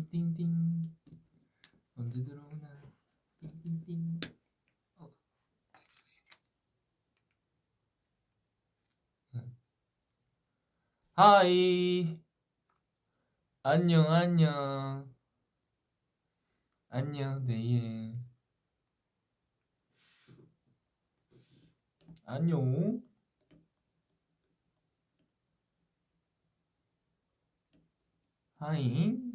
띵띵띵 언제 들어오나 띵띵띵. 하이 안녕 안녕 안녕 데이에 안녕 하이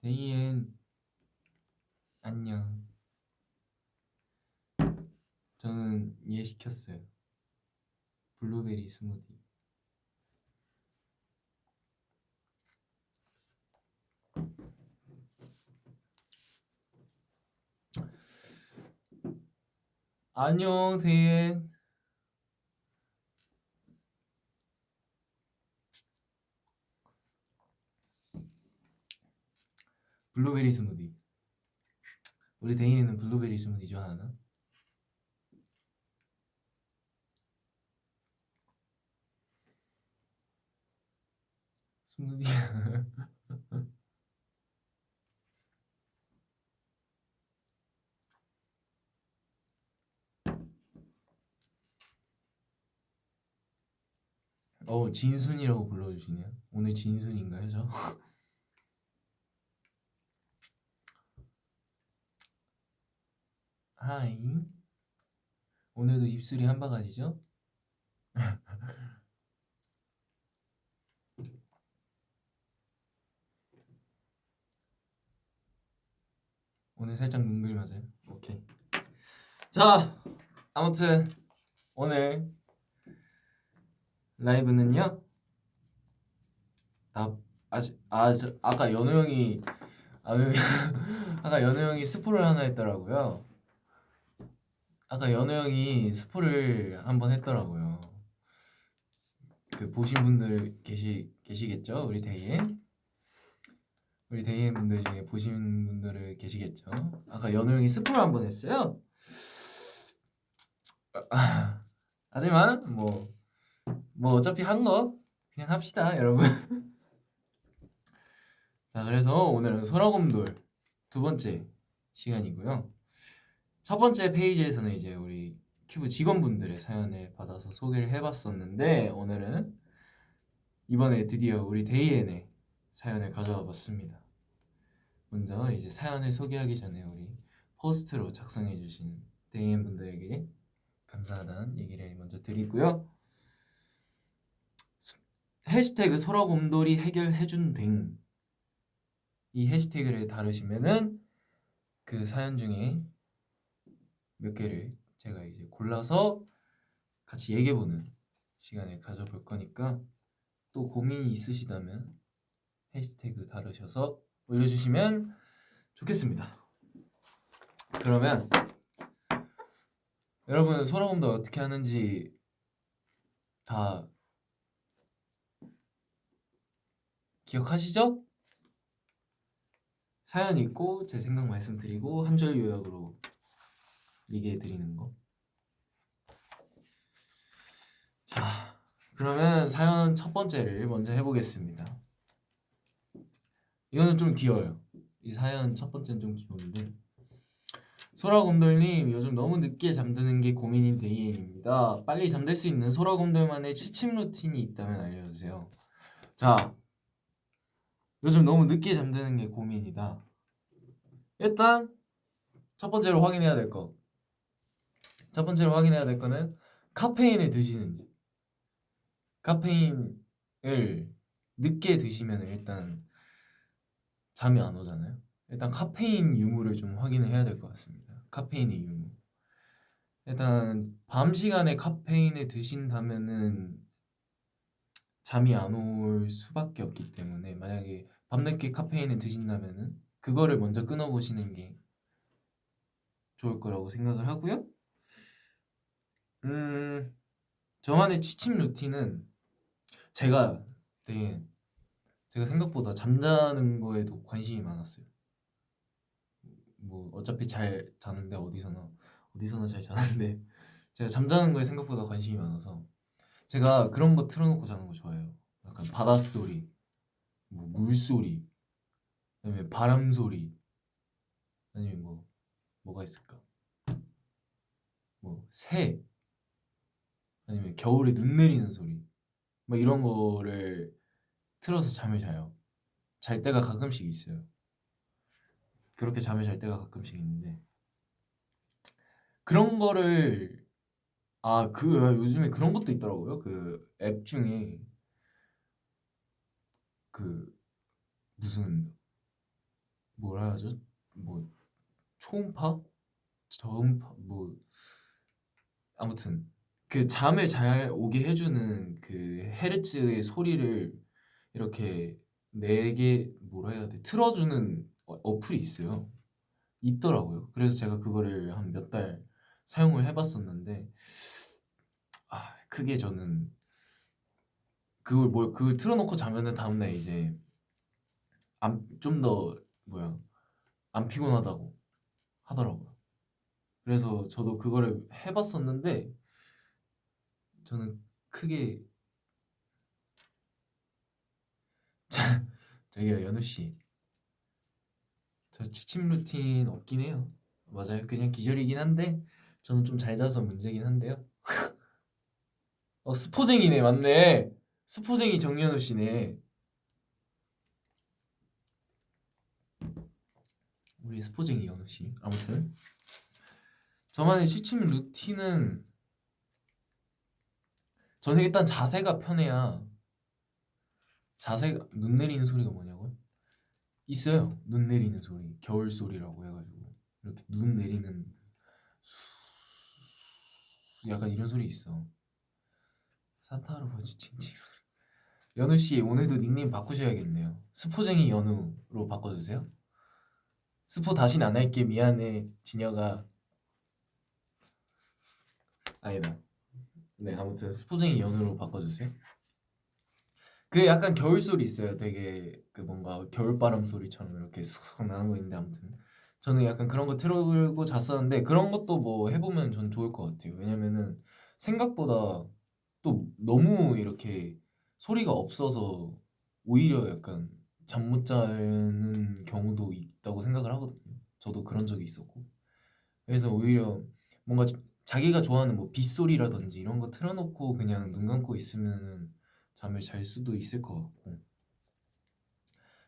데이엔 안녕. 저는 얘 시켰어요. 블루베리 스무디. 안녕 데이엔. 블루베리 스무디. 우리 데이엔은 블루베리 스무디 좋아하나? 스무디. 진순이라고 불러주시네요. 오늘 진순인가요, 저? 하이. 오늘도 입술이 한 바가지죠? 오늘 살짝 눈글 맞아요. 오케이. 자, 아무튼 오늘 라이브는요. 아까 연우 형이 아까 연우 형이 스포를 하나 했더라고요. 아까 연우 형이 스포를 한번 했더라고요. 그 보신 분들 계시겠죠? 우리 데이엔 분들 중에 보신 분들을 계시겠죠? 아까 연우 형이 스포를 한번 했어요. 하지만 뭐 어차피 한 거 그냥 합시다, 여러분. 자, 그래서 오늘은 소라곰돌 두 번째 시간이고요. 첫 번째 페이지에서는 이제 우리 큐브 직원분들의 사연을 받아서 소개를 해봤었는데, 오늘은 이번에 드디어 우리 데이엔의 사연을 가져와 봤습니다. 먼저 이제 사연을 소개하기 전에 우리 포스트로 작성해주신 데이엔 분들에게 감사하다는 얘기를 먼저 드리고요. 해시태그 소라곰돌이 해결해준 댕, 이 해시태그를 다루시면은 그 사연 중에 몇 개를 제가 이제 골라서 같이 얘기해보는 시간을 가져볼 거니까, 또 고민이 있으시다면 해시태그 다루셔서 올려주시면 좋겠습니다. 그러면 여러분 소라곰돌 어떻게 하는지 다 기억하시죠? 사연 읽고 제 생각 말씀드리고 한 줄 요약으로 얘기해드리는 거. 자, 그러면 사연 첫 번째를 먼저 해보겠습니다. 이거는 좀 귀여워요. 이 사연 첫 번째는 좀 귀여운데, 소라곰돌님, 요즘 너무 늦게 잠드는 게 고민인 데이엔입니다. 빨리 잠들 수 있는 소라곰돌만의 취침 루틴이 있다면 알려주세요. 자, 요즘 너무 늦게 잠드는 게 고민이다. 일단 첫 번째로 확인해야 될 거는 카페인을 드시는지. 카페인을 늦게 드시면 일단 잠이 안 오잖아요. 일단 카페인 유무를 좀 확인을 해야 될 것 같습니다. 카페인의 유무. 일단 밤 시간에 카페인을 드신다면은 잠이 안 올 수밖에 없기 때문에, 만약에 밤늦게 카페인을 드신다면은 그거를 먼저 끊어보시는 게 좋을 거라고 생각을 하고요. 저만의 취침 루틴은 제가 생각보다 잠자는 거에도 관심이 많았어요. 뭐 어차피 잘 자는데 어디서나 잘 자는데 제가 잠자는 거에 생각보다 관심이 많아서 제가 그런 거 틀어놓고 자는 거 좋아해요. 약간 바닷소리, 뭐 물소리, 아니면 바람소리, 아니면 뭐가 있을까? 뭐 새, 아니면 겨울에 눈 내리는 소리, 뭐 이런 거를 틀어서 잠을 자요. 잘 때가 가끔씩 있어요. 그렇게 잠을 잘 때가 가끔씩 있는데 그런 거를 요즘에 그런 것도 있더라고요. 그 앱 중에 그 무슨 뭐라 하죠? 뭐 초음파? 저음파? 뭐 아무튼 그 잠을 잘 오게 해주는 그 헤르츠의 소리를 이렇게 내게 뭐라 해야 돼? 틀어주는 어플이 있더라고요. 그래서 제가 그거를 한 몇 달 사용을 해봤었는데 크게 저는 그걸 틀어놓고 자면은 다음날 이제 좀 더 뭐야 안 피곤하다고 하더라고요. 그래서 저도 그거를 해봤었는데 저는 크게 저기요 연우 씨, 저 취침 루틴 없긴 해요. 맞아요. 그냥 기절이긴 한데 저는 좀 잘 자서 문제긴 한데요. 스포쟁이네. 맞네. 스포쟁이 정연우 씨네. 우리 스포쟁이 연우 씨. 아무튼 저만의 취침 루틴은 저는 일단 자세가 편해야. 자세가 눈 내리는 소리가 뭐냐고요? 있어요. 눈 내리는 소리, 겨울 소리라고 해가지고 이렇게 눈 내리는 약간 이런 소리 있어. 산타 할아버지 칭칭 소리. 연우 씨 오늘도 닉네임 바꾸셔야겠네요. 스포쟁이 연우로 바꿔주세요. 스포 다신 안 할게. 미안해 진혁아. 아니다. 네 아무튼 스포쟁이 연우로 바꿔주세요. 그 약간 겨울 소리 있어요. 되게 그 뭔가 겨울바람 소리처럼 이렇게 슥슥 나는 거 있는데 아무튼 저는 약간 그런 거 틀고 잤었는데 그런 것도 뭐 해보면 전 좋을 것 같아요. 왜냐면은 생각보다 또 너무 이렇게 소리가 없어서 오히려 약간 잠 못 자는 경우도 있다고 생각을 하거든요. 저도 그런 적이 있었고 그래서 오히려 뭔가 자기가 좋아하는 뭐 빗소리라든지 이런 거 틀어놓고 그냥 눈 감고 있으면은 잠을 잘 수도 있을 것 같고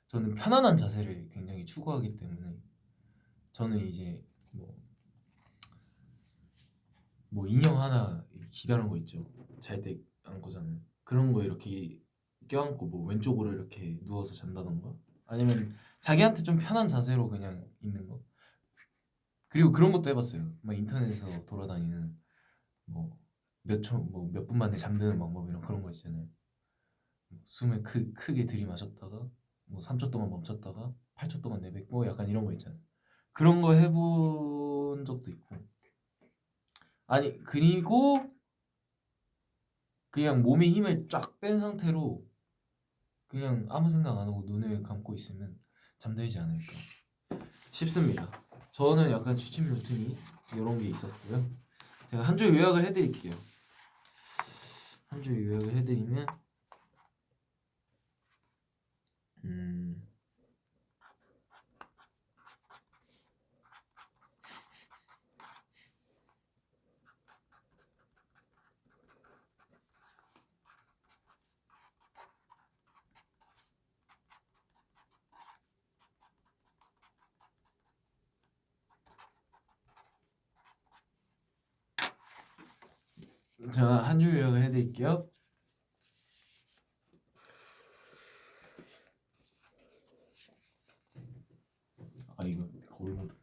저는 편안한 자세를 굉장히 추구하기 때문에 저는 이제 뭐 인형 하나 기다란 거 있죠. 잘 때 안고 자는 그런 거 이렇게 껴안고 뭐 왼쪽으로 이렇게 누워서 잔다던가 아니면 자기한테 좀 편한 자세로 그냥 있는 거. 그리고 그런 것도 해봤어요. 막 인터넷에서 돌아다니는 뭐 몇 분 만에 잠드는 방법 이런 그런 거 있잖아요. 숨을 크게 들이마셨다가 뭐 3초 동안 멈췄다가 8초 동안 내뱉고 약간 이런 거 있잖아요. 그런 거 해본 적도 있고 아니 그리고 그냥 몸에 힘을 쫙 뺀 상태로 그냥 아무 생각 안 하고 눈을 감고 있으면 잠들지 않을까 싶습니다. 저는 약간 취침 루틴이 이런 게 있었고요. 제가 한 줄 요약을 해드릴게요. 한 줄 요약을 해드리면 제가 한 줄 요약을 해드릴게요. 이거 거울 모드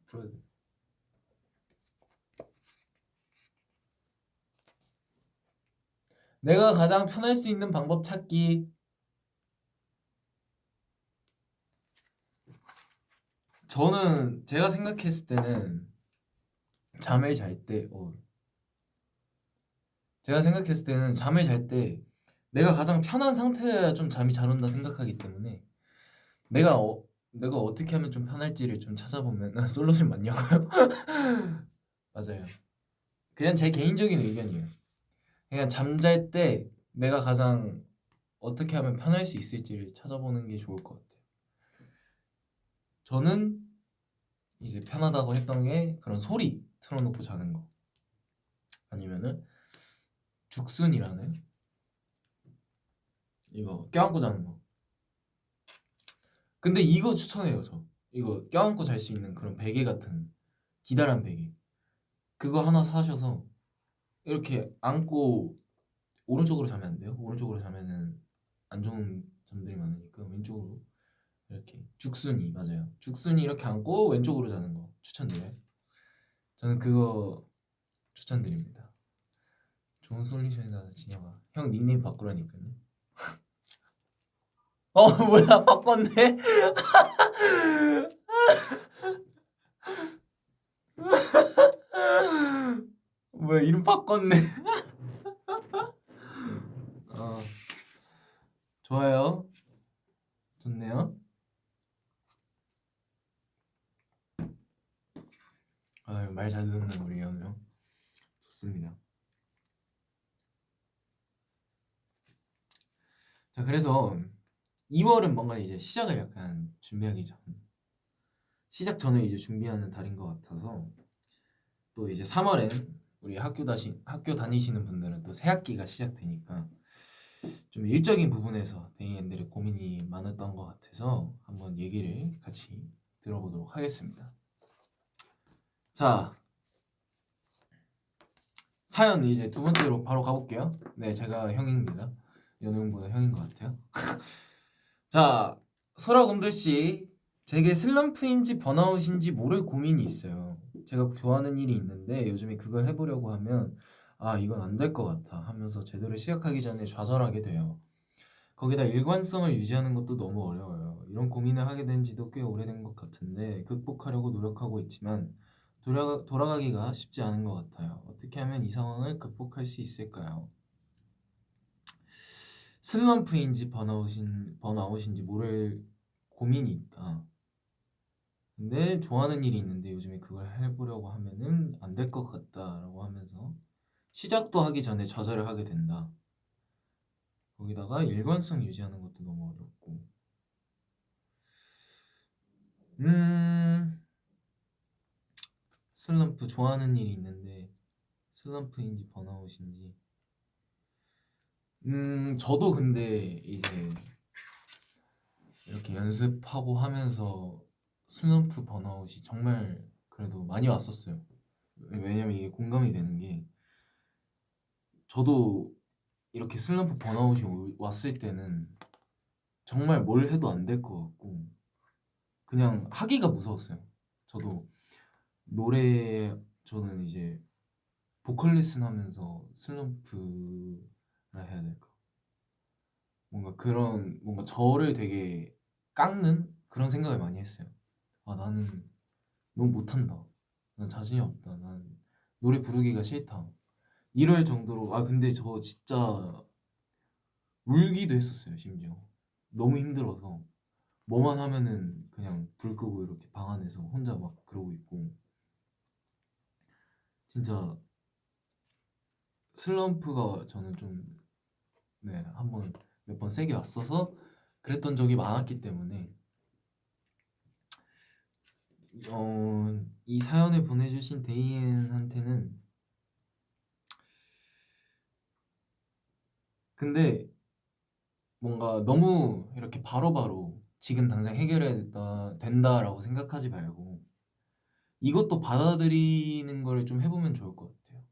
풀어야 돼. 내가 가장 편할 수 있는 방법 찾기. 저는 제가 생각했을 때는 잠을 잘 때, 제가 생각했을 때는 잠을 잘 때 내가 가장 편한 상태여야 좀 잠이 잘 온다 생각하기 때문에 내가 어떻게 하면 좀 편할지를 좀 찾아보면 솔루션 맞냐고요? 맞아요. 그냥 제 개인적인 의견이에요. 그냥 잠잘 때 내가 가장 어떻게 하면 편할 수 있을지를 찾아보는 게 좋을 것 같아요. 저는 이제 편하다고 했던 게 그런 소리 틀어놓고 자는 거, 아니면은 죽순이라는 이거 껴안고 자는 거. 근데 이거 추천해요. 저 이거 껴안고 잘 수 있는 그런 베개 같은 기다란 베개, 그거 하나 사셔서 이렇게 안고 오른쪽으로 자면 안 돼요. 오른쪽으로 자면은 안 좋은 점들이 많으니까 왼쪽으로 이렇게 죽순이, 맞아요, 죽순이 이렇게 안고 왼쪽으로 자는 거 추천드려요. 저는 그거 추천드립니다. 좋은 솔루션이다. 진영아, 형 닉네임 바꾸라니까요. 뭐야, 바꿨네. 뭐야, 이름 바꿨네. 어, 좋아요. 좋네요. 말 잘 듣는 우리 연우 형 좋습니다. 자, 그래서 2월은 뭔가 이제 시작을 약간 준비하기 전, 시작 전에 이제 준비하는 달인 것 같아서, 또 이제 3월엔 우리 학교 다니시는 분들은 또 새 학기가 시작되니까 좀 일적인 부분에서 데이앤들의 고민이 많았던 것 같아서 한번 얘기를 같이 들어보도록 하겠습니다. 자, 사연 이제 두 번째로 바로 가볼게요. 네, 제가 형입니다. 연우 형보다 형인 것 같아요. 자, 소라곰들씨, 제게 슬럼프인지 번아웃인지 모를 고민이 있어요. 제가 좋아하는 일이 있는데 요즘에 그걸 해보려고 하면 이건 안 될 것 같아 하면서 제대로 시작하기 전에 좌절하게 돼요. 거기다 일관성을 유지하는 것도 너무 어려워요. 이런 고민을 하게 된 지도 꽤 오래된 것 같은데 극복하려고 노력하고 있지만 돌아가기가 쉽지 않은 것 같아요. 어떻게 하면 이 상황을 극복할 수 있을까요? 슬럼프인지 번아웃인지 모를 고민이 있다. 근데 좋아하는 일이 있는데 요즘에 그걸 해보려고 하면은 안 될 것 같다라고 하면서 시작도 하기 전에 좌절을 하게 된다. 거기다가 일관성 유지하는 것도 너무 어렵고. 슬럼프, 좋아하는 일이 있는데 슬럼프인지 번아웃인지. 저도 근데 이제 이렇게 연습하고 하면서 슬럼프 번아웃이 정말 그래도 많이 왔었어요. 왜냐면 이게 공감이 되는 게, 저도 이렇게 슬럼프 번아웃이 왔을 때는 정말 뭘 해도 안 될 것 같고 그냥 하기가 무서웠어요. 저도 노래, 저는 이제 보컬 레슨 하면서 슬럼프라 해야 될까, 뭔가 그런, 뭔가 저를 되게 깎는 그런 생각을 많이 했어요. 나는 너무 못한다, 난 자신이 없다, 난 노래 부르기가 싫다, 이럴 정도로. 근데 저 진짜 울기도 했었어요. 심지어 너무 힘들어서 뭐만 하면은 그냥 불 끄고 이렇게 방 안에서 혼자 막 그러고 있고. 진짜 슬럼프가 저는 좀, 네, 한번 몇 번 세게 왔어서 그랬던 적이 많았기 때문에 이 사연을 보내주신 데이엔한테는, 근데 뭔가 너무 이렇게 바로바로 지금 당장 해결해야 된다라고 생각하지 말고 이것도 받아들이는 걸 좀 해보면 좋을 것 같아요.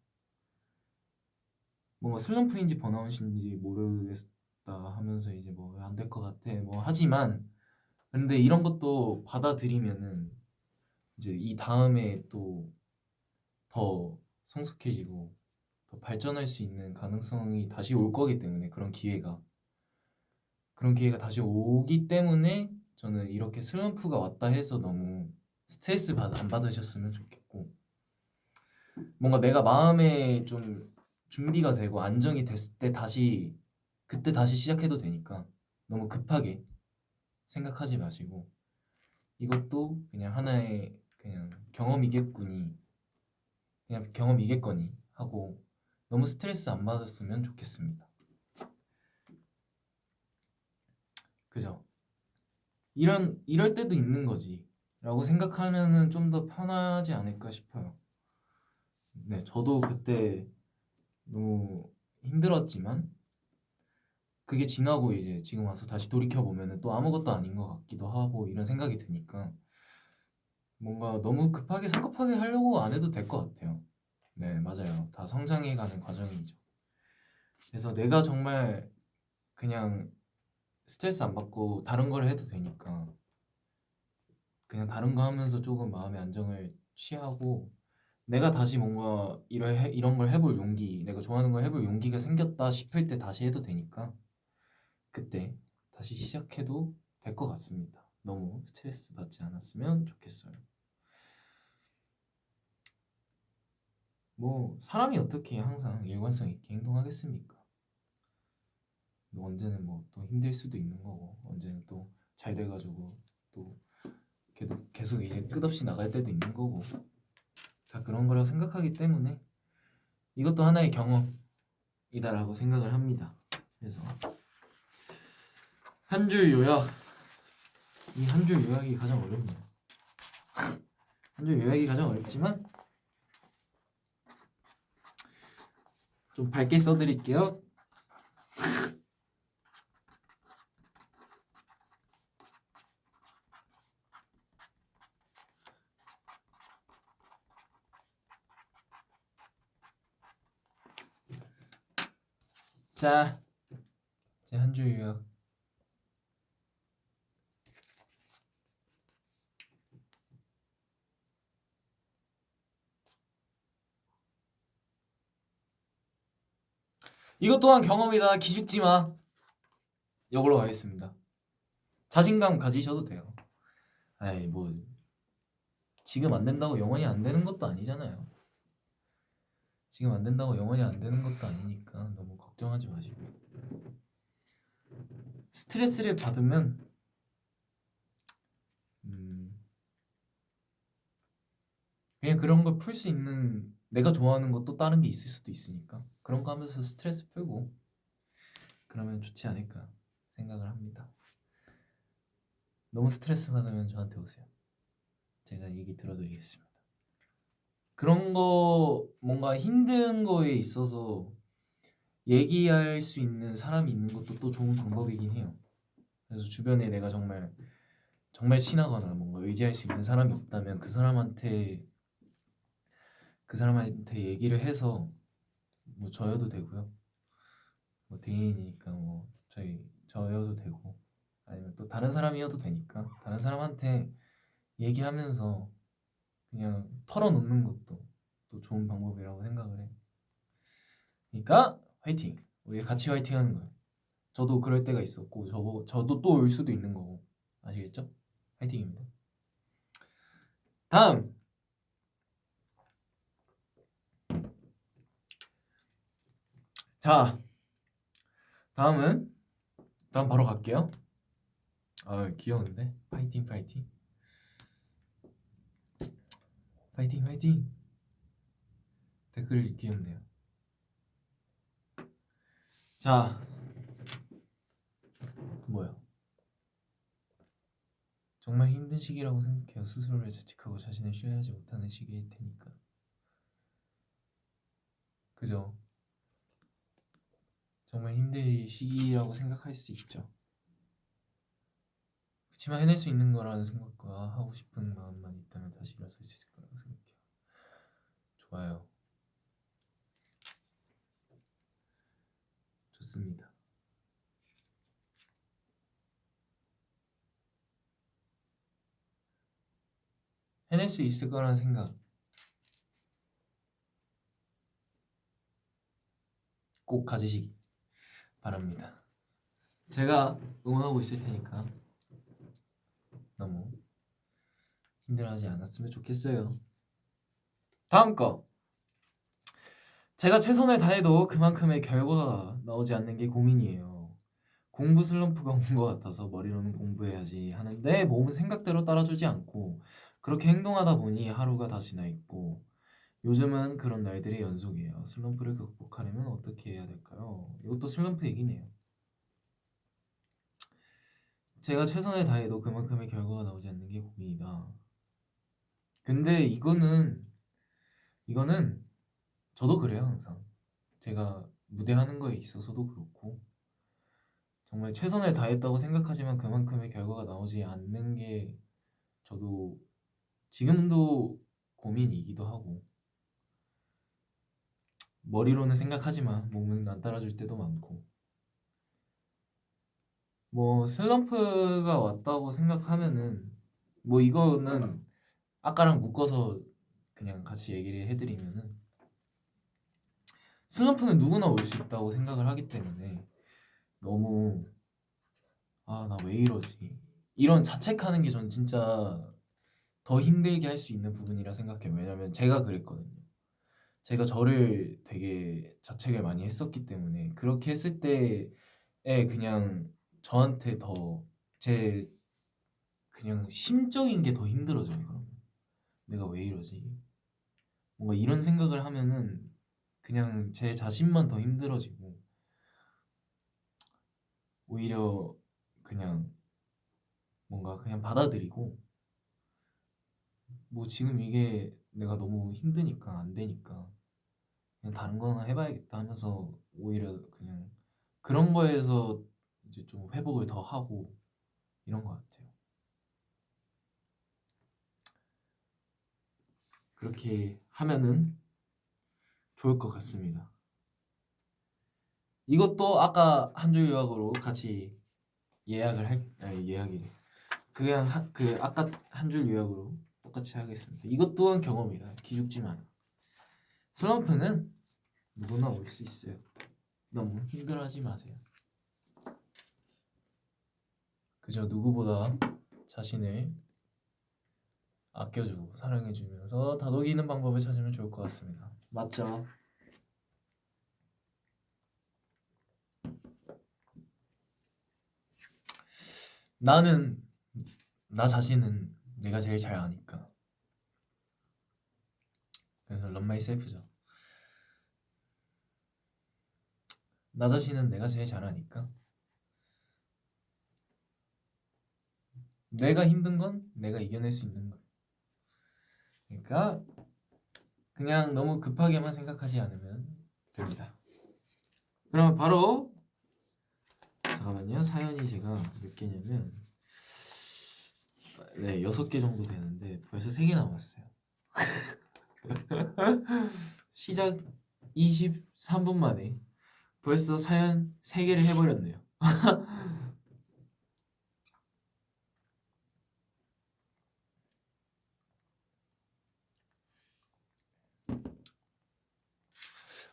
뭔가 슬럼프인지 번아웃인지 모르겠다 하면서 이제 뭐 안 될 것 같아 뭐 하지만, 근데 이런 것도 받아들이면은 이제 이 다음에 또 더 성숙해지고 더 발전할 수 있는 가능성이 다시 올 거기 때문에, 그런 기회가 다시 오기 때문에 저는 이렇게 슬럼프가 왔다 해서 너무 스트레스 안 받으셨으면 좋겠고, 뭔가 내가 마음에 좀 준비가 되고 안정이 됐을 때 그때 다시 시작해도 되니까 너무 급하게 생각하지 마시고, 이것도 그냥 하나의 그냥 경험이겠거니 하고 너무 스트레스 안 받았으면 좋겠습니다. 그죠? 이럴 때도 있는 거지 라고 생각하면은 좀 더 편하지 않을까 싶어요. 네, 저도 그때 너무 힘들었지만 그게 지나고 이제 지금 와서 다시 돌이켜 보면은 또 아무것도 아닌 것 같기도 하고 이런 생각이 드니까 뭔가 너무 급하게 성급하게 하려고 안 해도 될 것 같아요. 네, 맞아요. 다 성장해가는 과정이죠. 그래서 내가 정말 그냥 스트레스 안 받고 다른 걸 해도 되니까 그냥 다른 거 하면서 조금 마음의 안정을 취하고 내가 다시 뭔가 이런 걸 해볼 용기, 내가 좋아하는 걸 해볼 용기가 생겼다 싶을 때 다시 해도 되니까 그때 다시 시작해도 될 것 같습니다. 너무 스트레스 받지 않았으면 좋겠어요. 뭐 사람이 어떻게 항상 일관성 있게 행동하겠습니까? 언제는 뭐 또 힘들 수도 있는 거고 언제는 또 잘 돼가지고 또 계속 이제 끝없이 나갈 때도 있는 거고 다 그런 거라고 생각하기 때문에 이것도 하나의 경험이다라고 생각을 합니다. 그래서 한 줄 요약, 이 한 줄 요약이 가장 어렵네요. 한 줄 요약이 가장 어렵지만 좀 밝게 써드릴게요. 자, 제 한 줄 요약. 이것 또한 경험이다. 기죽지 마. 이걸로 가겠습니다. 자신감 가지셔도 돼요. 아이 뭐 지금 안 된다고 영원히 안 되는 것도 아니잖아요. 지금 안 된다고 영원히 안 되는 것도 아니니까 너무 걱정하지 마시고 스트레스를 받으면 그냥 그런 걸 풀 수 있는 내가 좋아하는 것도 다른 게 있을 수도 있으니까 그런 거 하면서 스트레스 풀고 그러면 좋지 않을까 생각을 합니다. 너무 스트레스 받으면 저한테 오세요. 제가 얘기 들어드리겠습니다. 그런 거 뭔가 힘든 거에 있어서 얘기할 수 있는 사람이 있는 것도 또 좋은 방법이긴 해요. 그래서 주변에 내가 정말 친하거나 뭔가 의지할 수 있는 사람이 있다면 그 사람한테 얘기를 해서 뭐 저여도 되고요. 뭐 대인이니까 뭐 저여도 되고 아니면 또 다른 사람이어도 되니까 다른 사람한테 얘기하면서 그냥 털어놓는 것도 또 좋은 방법이라고 생각을 해. 그러니까 화이팅! 우리 같이 화이팅하는 거예요. 저도 그럴 때가 있었고 저도 또 올 수도 있는 거고 아시겠죠? 화이팅입니다. 다음! 자 다음 바로 갈게요. 아 귀여운데? 파이팅 댓글 귀엽네요. 자 뭐야 정말 힘든 시기라고 생각해요. 스스로를 자책하고 자신을 신뢰하지 못하는 시기일 테니까. 그죠? 정말 힘든 시기라고 생각할 수 있죠. 그렇지만 해낼 수 있는 거라는 생각과 하고 싶은 마음만 있다면 다시 일어설 수 있을 거라고 생각해요. 좋아요. 좋습니다. 해낼 수 있을 거라는 생각 꼭 가지시기 바랍니다. 제가 응원하고 있을 테니까 너무 힘들어하지 않았으면 좋겠어요. 다음 거. 제가 최선을 다해도 그만큼의 결과가 나오지 않는 게 고민이에요. 공부 슬럼프가 온 것 같아서 머리로는 공부해야지 하는데 몸은 생각대로 따라주지 않고 그렇게 행동하다 보니 하루가 다 지나 있고 요즘은 그런 날들의 연속이에요. 슬럼프를 극복하려면 어떻게 해야 될까요? 이것도 슬럼프 얘기네요. 제가 최선을 다해도 그만큼의 결과가 나오지 않는 게 고민이다. 근데 이거는 저도 그래요, 항상. 제가 무대하는 거에 있어서도 그렇고 정말 최선을 다했다고 생각하지만 그만큼의 결과가 나오지 않는 게 저도 지금도 고민이기도 하고 머리로는 생각하지만 몸은 안 따라줄 때도 많고 뭐 슬럼프가 왔다고 생각하면은 뭐 이거는 아까랑 묶어서 그냥 같이 얘기를 해드리면은 슬럼프는 누구나 올 수 있다고 생각을 하기 때문에 너무 아 나 왜 이러지 이런 자책하는 게 전 진짜 더 힘들게 할 수 있는 부분이라 생각해요. 왜냐면 제가 그랬거든요. 제가 저를 되게 자책을 많이 했었기 때문에 그렇게 했을 때에 그냥 저한테 더 제 그냥 심적인 게 더 힘들어져요. 그러면 내가 왜 이러지? 뭔가 이런 생각을 하면은 그냥 제 자신만 더 힘들어지고 오히려 그냥 뭔가 그냥 받아들이고 뭐 지금 이게 내가 너무 힘드니까 안 되니까 그냥 다른 거 하나 해봐야겠다 하면서 오히려 그냥 그런 거에서 이제 좀 회복을 더 하고 이런 것 같아요. 그렇게 하면은 좋을 것 같습니다. 이것도 아까 한 줄 요약으로 같이 아니 예약이래. 그냥 그 아까 한 줄 요약으로 똑같이 하겠습니다. 이것 또한 경험이다. 기죽지 마라. 슬럼프는 누구나 올 수 있어요. 너무 힘들어하지 마세요. 그저 누구보다 자신을 아껴주고 사랑해주면서 다독이는 방법을 찾으면 좋을 것 같습니다. 맞죠? 나는 나 자신은 내가 제일 잘 아니까. 그래서 Love Myself죠. 나 자신은 내가 제일 잘 아니까. 내가 힘든 건 내가 이겨낼 수 있는 거야. 그러니까 그냥 너무 급하게만 생각하지 않으면 됩니다. 그럼 바로 잠깐만요. 사연이 제가 몇 개냐면 네 6개 정도 되는데 벌써 3개 남았어요. 시작 23분 만에 벌써 사연 3개를 해버렸네요.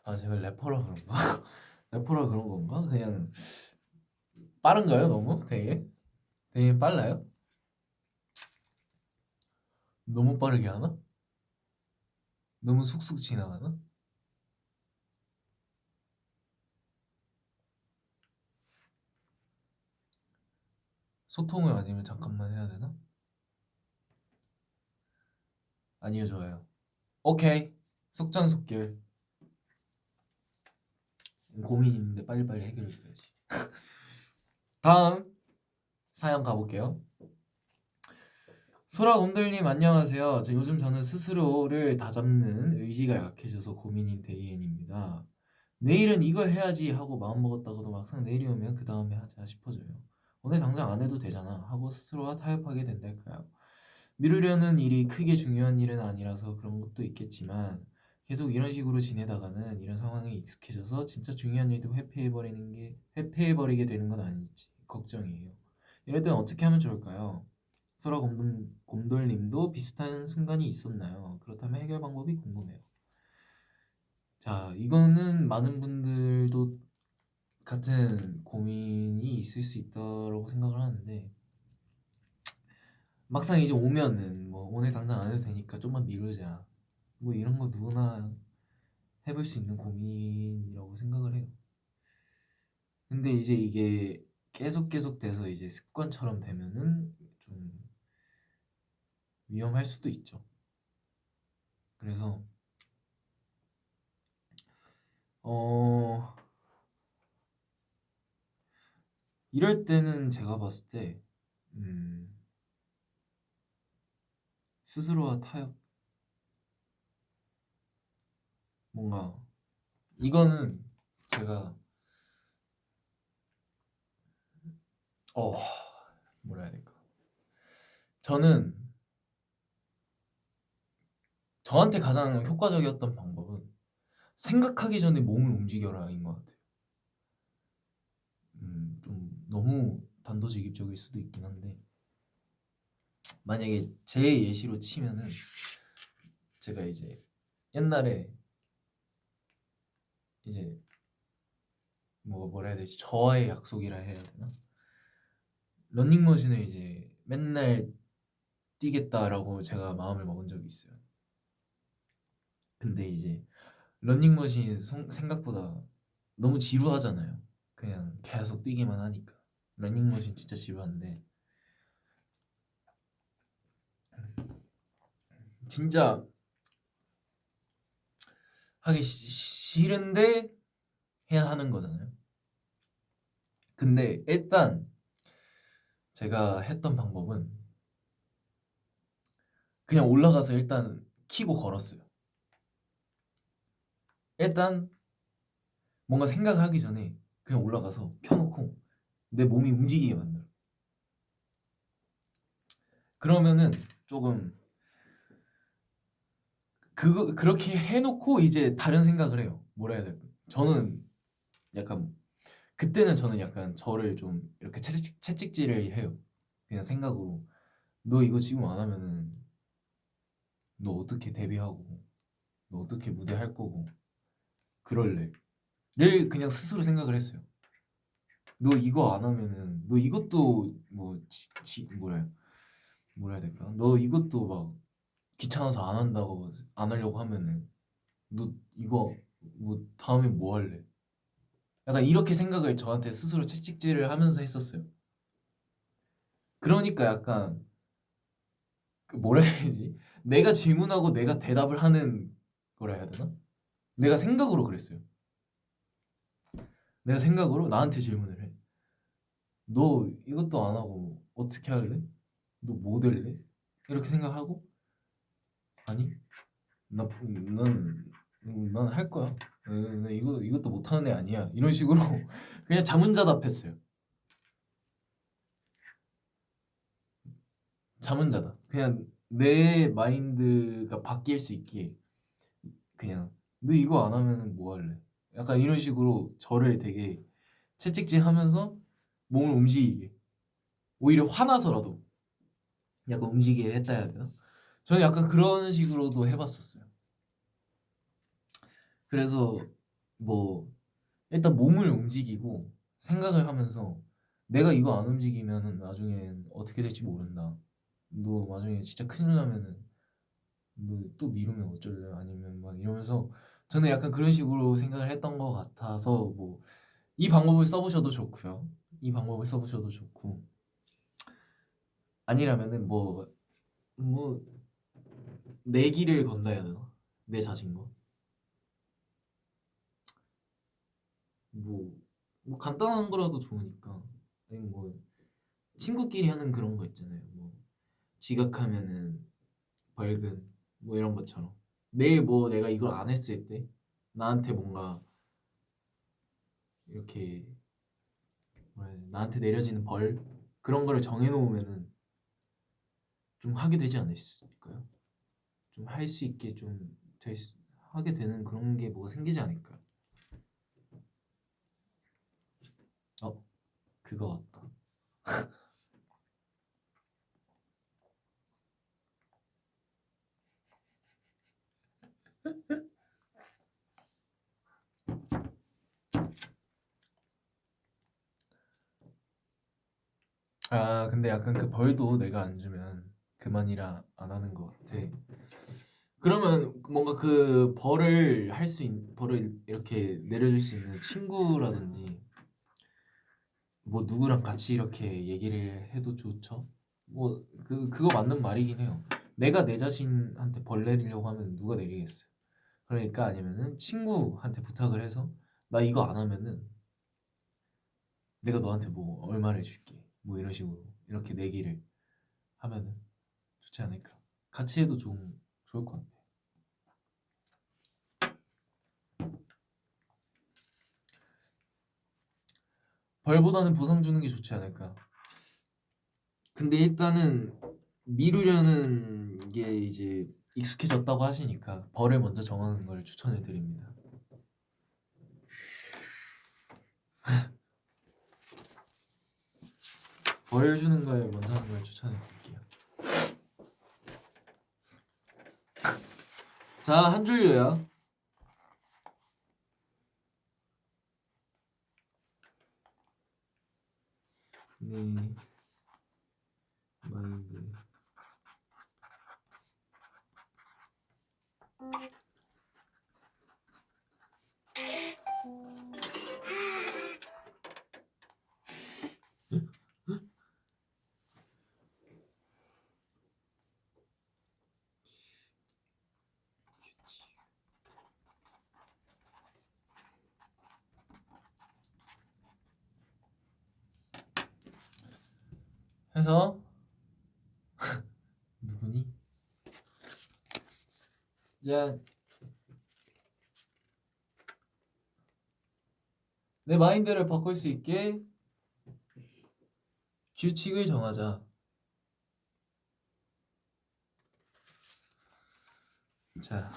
아 제가 래퍼라 그런가? 래퍼라 그런 건가? 그냥 빠른가요 너무? 되게 빨라요? 너무 빠르게 하나? 너무 쑥쑥 지나가나? 소통을 아니면 잠깐만 해야 되나? 아니요 좋아요. 오케이 속전속결. 고민 있는데 빨리빨리 해결해 줘야지. 다음 사연 가볼게요. 소라곰들님 안녕하세요. 요즘 저는 스스로를 다잡는 의지가 약해져서 고민인 데이엔입니다. 내일은 이걸 해야지 하고 마음먹었다가도 막상 내일이 오면 그 다음에 하자 싶어져요. 오늘 당장 안 해도 되잖아 하고 스스로와 타협하게 된달까요? 미루려는 일이 크게 중요한 일은 아니라서 그런 것도 있겠지만 계속 이런 식으로 지내다가는 이런 상황에 익숙해져서 진짜 중요한 일도 회피해버리게 되는 건 아닐지 걱정이에요. 이럴 땐 어떻게 하면 좋을까요? 소라 곰돌님도 비슷한 순간이 있었나요? 그렇다면 해결 방법이 궁금해요. 자, 이거는 많은 분들도 같은 고민이 있을 수 있다고 생각을 하는데 막상 이제 오면은 뭐 오늘 당장 안 해도 되니까 좀만 미루자 뭐 이런 거 누구나 해볼 수 있는 고민이라고 생각을 해요. 근데 이제 이게 계속 돼서 이제 습관처럼 되면은 좀 위험할 수도 있죠. 그래서 어 이럴 때는 제가 봤을 때 스스로와 타협 뭔가 이거는 제가 뭐라 해야 될까? 저는 저한테 가장 효과적이었던 방법은 생각하기 전에 몸을 움직여라인 것 같아요. 좀 너무 단도직입적일 수도 있긴 한데 만약에 제 예시로 치면은 제가 이제 옛날에 이제 뭐라 해야 되지? 저와의 약속이라 해야 되나? 러닝머신을 이제 맨날 뛰겠다라고 제가 마음을 먹은 적이 있어요. 근데 이제 러닝머신이 생각보다 너무 지루하잖아요. 그냥 계속 뛰기만 하니까. 러닝머신 진짜 지루한데 진짜 하기 싫은데 해야 하는 거잖아요. 근데 일단 제가 했던 방법은 그냥 올라가서 일단 키고 걸었어요. 일단 뭔가 생각하기 전에 그냥 올라가서 켜놓고 내 몸이 움직이게 만들어. 그러면은 조금 그렇게 해놓고 이제 다른 생각을 해요. 뭐라 해야 될까? 저는 약간 그때는 저는 약간 저를 좀 이렇게 채찍질을 해요. 그냥 생각으로 너 이거 지금 안 하면은 너 어떻게 데뷔하고 너 어떻게 무대 할 거고 그럴래? 를 그냥 스스로 생각을 했어요. 너 이거 안 하면은 너 이것도 뭐 뭐라 해야 될까? 너 이것도 막 귀찮아서 안 한다고 안 하려고 하면은 너 이거 뭐 다음에 뭐 할래? 약간 이렇게 생각을 저한테 스스로 채찍질을 하면서 했었어요. 그러니까 약간 그 뭐라 해야 되지? 내가 질문하고 내가 대답을 하는 거라 해야 되나? 내가 생각으로 그랬어요. 내가 생각으로 나한테 질문을 해. 너 이것도 안 하고 어떻게 할래? 너 뭐 될래? 이렇게 생각하고 아니 난 할 거야. 나 이것도 못하는 애 아니야. 이런 식으로 그냥 자문자답했어요. 자문자답. 그냥 내 마인드가 바뀔 수 있게 그냥 너 이거 안 하면은 뭐 할래? 약간 이런 식으로 저를 되게 채찍질하면서 몸을 움직이게 오히려 화나서라도 약간 움직이게 했다 해야 되나? 저는 약간 그런 식으로도 해봤었어요. 그래서 뭐 일단 몸을 움직이고 생각을 하면서 내가 이거 안 움직이면 나중엔 어떻게 될지 모른다. 너 나중에 진짜 큰일 나면은 너 또 미루면 어쩔래? 아니면 막 이러면서 저는 약간 그런 식으로 생각을 했던 것 같아서 뭐 이 방법을 써보셔도 좋고요. 이 방법을 써보셔도 좋고 아니라면은 뭐 내기를 건다 해야 되나? 내 자신과 뭐, 뭐 간단한 거라도 좋으니까 아니면 뭐 친구끼리 하는 그런 거 있잖아요. 뭐 지각하면은 벌금 뭐 이런 것처럼 내일 뭐 내가 이걸 안 했을 때 나한테 뭔가 이렇게 뭐라 해야 되나 나한테 내려지는 벌 그런 거를 정해놓으면은 좀 하게 되지 않을까요? 좀 할 수 있게 하게 되는 그런 게 뭐가 생기지 않을까요? 어 그거 같다. 아 근데 약간 그 벌도 내가 안 주면 그만이라 안 하는 것 같아. 그러면 뭔가 그 벌을 이렇게 내려줄 수 있는 친구라든지 뭐 누구랑 같이 이렇게 얘기를 해도 좋죠. 뭐 그거 맞는 말이긴 해요. 내가 내 자신한테 벌 내리려고 하면 누가 내리겠어요. 그러니까 아니면은 친구한테 부탁을 해서 나 이거 안 하면은 내가 너한테 뭐 얼마를 줄게 뭐 이런 식으로 이렇게 내기를 하면은 좋지 않을까. 같이 해도 좋을 것 같아. 벌보다는 보상 주는 게 좋지 않을까. 근데 일단은 미루려는 게 이제 익숙해졌다고 하시니까 벌을 먼저 정하는 걸 추천해 드립니다. 벌 주는 걸 먼저 하는 걸 추천해 드릴게요. 자, 한 줄요야. 네. 마인드. 해서 누구니? 자, 내 마인드를 바꿀 수 있게 규칙을 정하자. 자,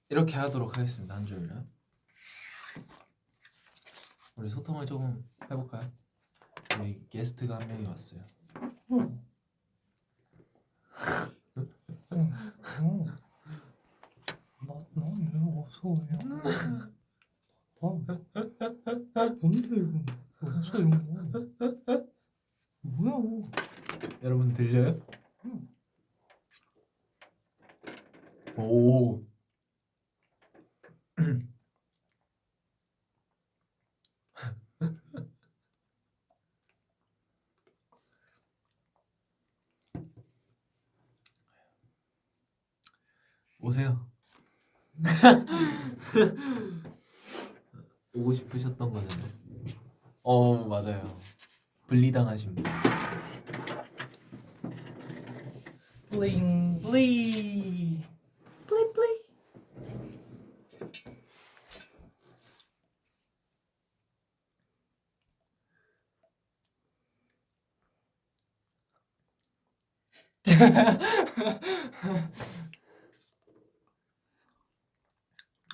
이렇게 하도록 하겠습니다. 한 줄요. 우리 소통을 조금 해볼까요? 네, 게스트가 한 명이 왔어요. 나왜 없어 왜? 뭔데 이거? 없어 이런 거. 뭐야? 여러분 들려요? 응. 오. 오세요. 오고 싶으셨던 거잖아요. 맞아요. 분리당하신 분. 블링 블리 블리 블리.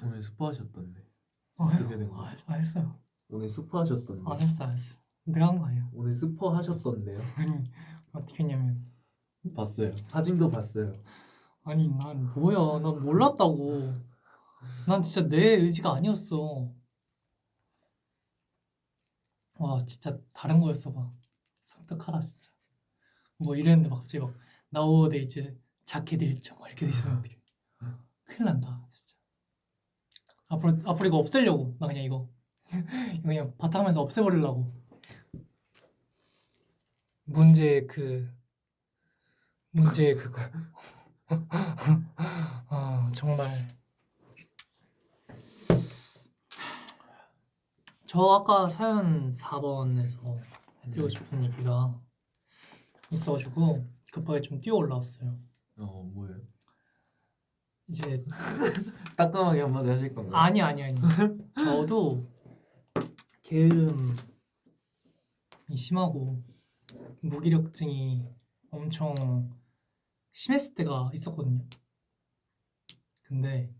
오늘 스포하셨던데. 어떻게 된 거지? 안 했어요. 오늘 스포하셨던데. 안 했어. 내가 한 거 아니에요. 오늘 스포하셨던데요. 아니 어떻게 했냐면 봤어요. 사진도 봤어요. 아니 난 뭐야? 난 몰랐다고. 난 진짜 내 의지가 아니었어. 와 진짜 다른 거였어 봐. 섬뜩하다 진짜. 뭐 이랬는데 막 갑자기 막 나우어데이즈 자켓 일정 막 이렇게 돼 있으면 어떡해. 큰일 난다 진짜. 앞으로 이거 없애려고 나 그냥 이거 그냥 바탕화면에서 없애버리려고. 문제 그거. 아 정말. 저 아까 사연 4번에서 해드리고 싶은 얘기가 있어가지고 급하게 좀 뛰어 올라왔어요. 뭐예요? 이제 따끔하게 한마디 하실 건가요? 아니 저도 게으름이 심하고 무기력증이 엄청 심했을 때가 있었거든요. 근데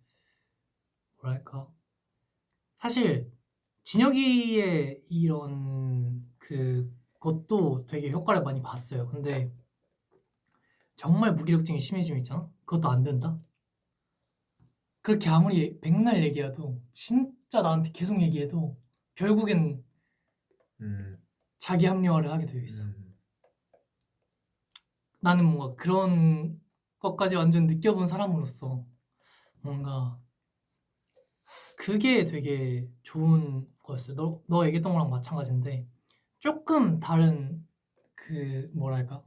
뭐랄까 사실 진혁이의 이런 그것도 되게 효과를 많이 봤어요. 근데 정말 무기력증이 심해지면 있잖아? 그것도 안 된다? 그렇게 아무리 백날 얘기해도 진짜 나한테 계속 얘기해도 결국엔 자기 합리화를 하게 되어 있어. 나는 뭔가 그런 것까지 완전 느껴본 사람으로서 뭔가 그게 되게 좋은 거였어요. 너 얘기했던 거랑 마찬가지인데 조금 다른 뭐랄까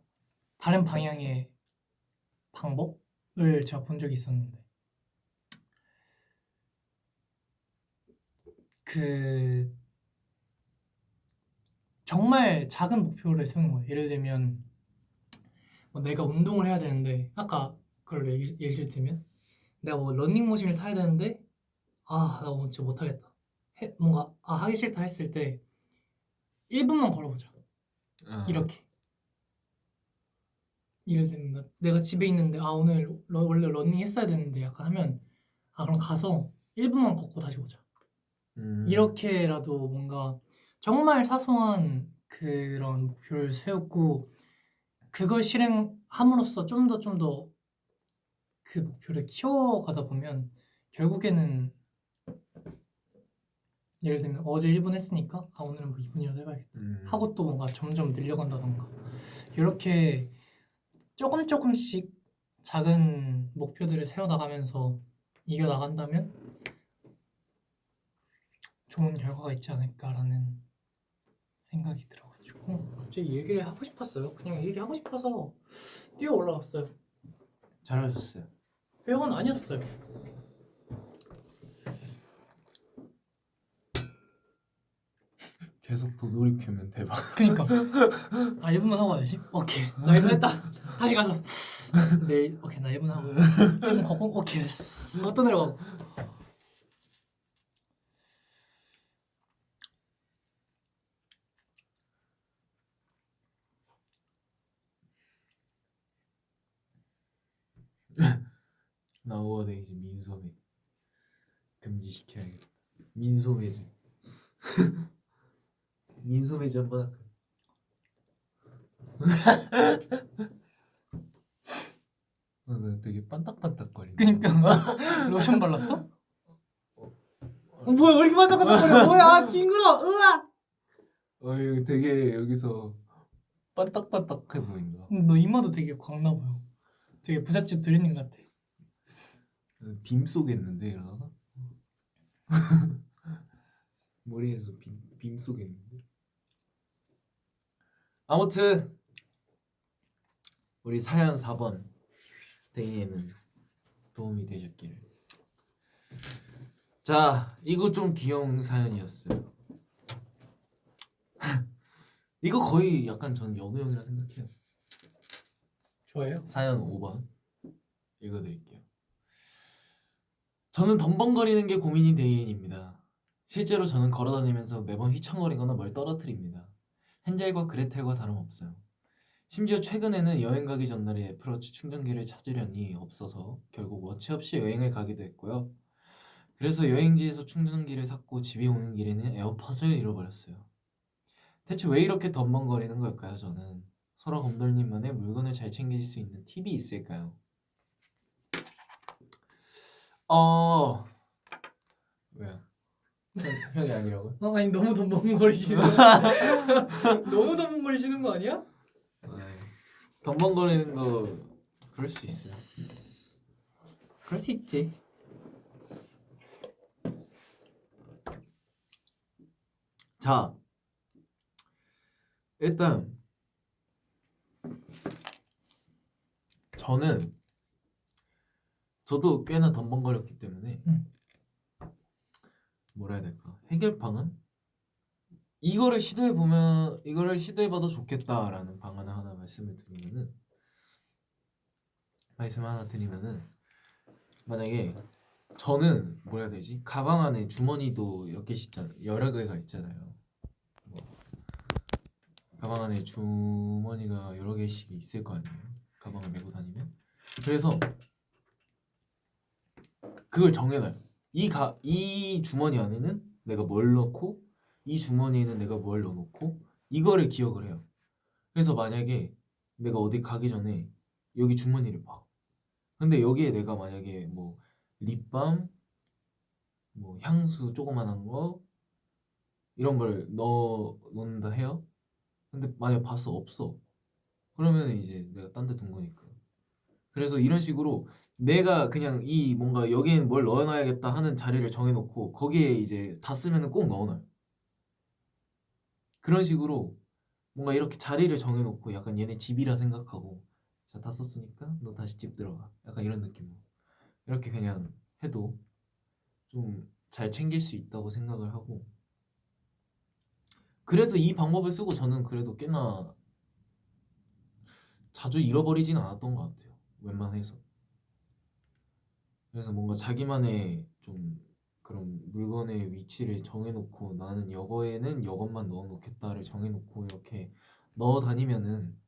다른 방향의 방법을 제가 본 적이 있었는데 그 정말 작은 목표를 세우는 거예요. 예를 들면 뭐 내가 운동을 해야 되는데 아까 그걸 예시를 들면 내가 뭐 러닝머신을 타야 되는데 나 오늘 진짜 못하겠다. 뭔가 하기 싫다 했을 때 1분만 걸어보자. 이렇게. 예를 들면 내가 집에 있는데 오늘 원래 러닝 했어야 되는데 약간 하면 그럼 가서 1분만 걷고 다시 오자. 이렇게라도 뭔가 정말 사소한 그런 목표를 세우고 그걸 실행함으로써 좀 더 그 목표를 키워가다 보면 결국에는 예를 들면 어제 1분 했으니까 오늘은 뭐 2분이라도 해봐야겠다 하고 또 뭔가 점점 늘려간다던가 이렇게 조금씩 작은 목표들을 세워나가면서 이겨나간다면 좋은 결과가 있지 않을까라는 생각이 들어가지고 갑자기 얘기를 하고 싶었어요. 그냥 얘기하고 싶어서 뛰어 올라왔어요. 잘하셨어요. 회원 아니었어요. 계속 도돌이표면 대박. 그니까 1분만 하고 와야지. 오케이 나 1분 했다. 다시 가서 내일 오케이 나 1분 하고 1분 걷고 오케이 됐어. 또 내려가고. 나 5월에 이제 민소매 금지시켜야겠다. 민소매즈. 민소매즈 한번 할까? 나 되게 반딱반딱거리네. 그니까 로션 발랐어? 뭐야 왜 이렇게 반짝반짝거려? 뭐야 징그러. 으악. 이거 되게 여기서 반딱반딱해 보인다. 너 이마도 되게 광나 보여. 되게 부잣집 도련님 같아. 빔 쏘겠는데 이러다가 머리에서 빔 쏘겠는데. 아무튼 우리 사연 4번 데이에는 도움이 되셨기를. 자, 이거 좀 귀여운 사연이었어요. 이거 거의 약간 전 연우 형이라 생각해요. 좋아요? 사연 5번 읽어드릴게요. 저는 덤벙거리는 게 고민인 데이엔입니다. 실제로 저는 걸어다니면서 매번 휘청거리거나 뭘 떨어뜨립니다. 헨젤과 그레텔과 다름없어요. 심지어 최근에는 여행 가기 전날에 애플워치 충전기를 찾으려니 없어서 결국 워치 없이 여행을 가기도 했고요. 그래서 여행지에서 충전기를 샀고 집에 오는 길에는 에어팟을 잃어버렸어요. 대체 왜 이렇게 덤벙거리는 걸까요? 저는 설아 곰돌님만의 물건을 잘 챙길 수 있는 팁이 있을까요? 왜요? 형이 아니라고요? 아니 너무 덤벙거리시는 너무 덤벙거리시는 거 아니야? 덤벙거리는 거 그럴 수 있어요. 그럴 수 있지. 자, 일단 저도 꽤나 덤벙거렸기 때문에 뭐라 해야 될까? 해결 방안? 이거를 시도해봐도 좋겠다라는 방안을 하나 말씀을 드리면은 만약에 저는 뭐라 해야 되지? 가방 안에 주머니도 여러 개가 있잖아요. 가방 안에 주머니가 여러 개씩 있을 거 아니에요. 가방을 메고 다니면. 그래서 그걸 정해놔요. 이 주머니 안에는 내가 뭘 넣고 이 주머니에는 내가 뭘 넣어놓고 이거를 기억을 해요. 그래서 만약에 내가 어디 가기 전에 여기 주머니를 봐. 근데 여기에 내가 만약에 뭐 립밤, 뭐 향수 조그만한 거 이런 걸 넣어 놓는다 해요. 근데 만약 봤어 없어. 그러면 이제 내가 딴 데 둔 거니까. 그래서 이런 식으로 내가 그냥 이 뭔가 여기엔 뭘 넣어놔야겠다 하는 자리를 정해놓고 거기에 이제 다 쓰면은 꼭 넣어놔요. 그런 식으로 뭔가 이렇게 자리를 정해놓고 약간 얘네 집이라 생각하고 자 다 썼으니까 너 다시 집 들어가. 약간 이런 느낌으로 이렇게 그냥 해도 좀 잘 챙길 수 있다고 생각을 하고 그래서 이 방법을 쓰고 저는 그래도 꽤나 자주 잃어버리지는 않았던 것 같아요. 웬만해서. 그래서 뭔가 자기만의 좀 그런 물건의 위치를 정해놓고 나는 여거에는 여것만 넣어놓겠다를 정해놓고 이렇게 넣어 다니면은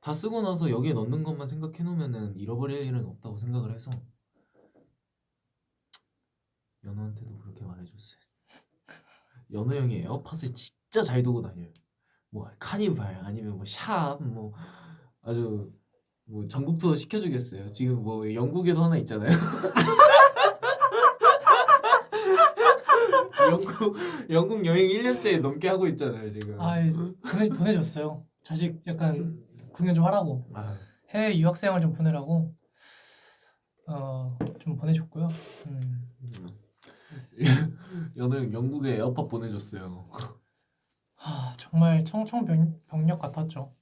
다 쓰고 나서 여기에 넣는 것만 생각해 놓으면은 잃어버릴 일은 없다고 생각을 해서 연우한테도 그렇게 말해줬어요. 연우 형이 에어팟을 진짜 잘 두고 다녀요. 뭐 카니발 아니면 뭐 샵 뭐 아주 뭐 전국 투어 시켜주겠어요. 지금 뭐 영국에도 하나 있잖아요. 영국 여행 1년째 넘게 하고 있잖아요 지금. 아 보내줬어요. 자식 약간 공연 좀 하라고 아, 해외 유학생활 좀 보내라고 좀 보내줬고요. 연우 형 영국에 에어팟 보내줬어요. 정말 청청병력 같았죠.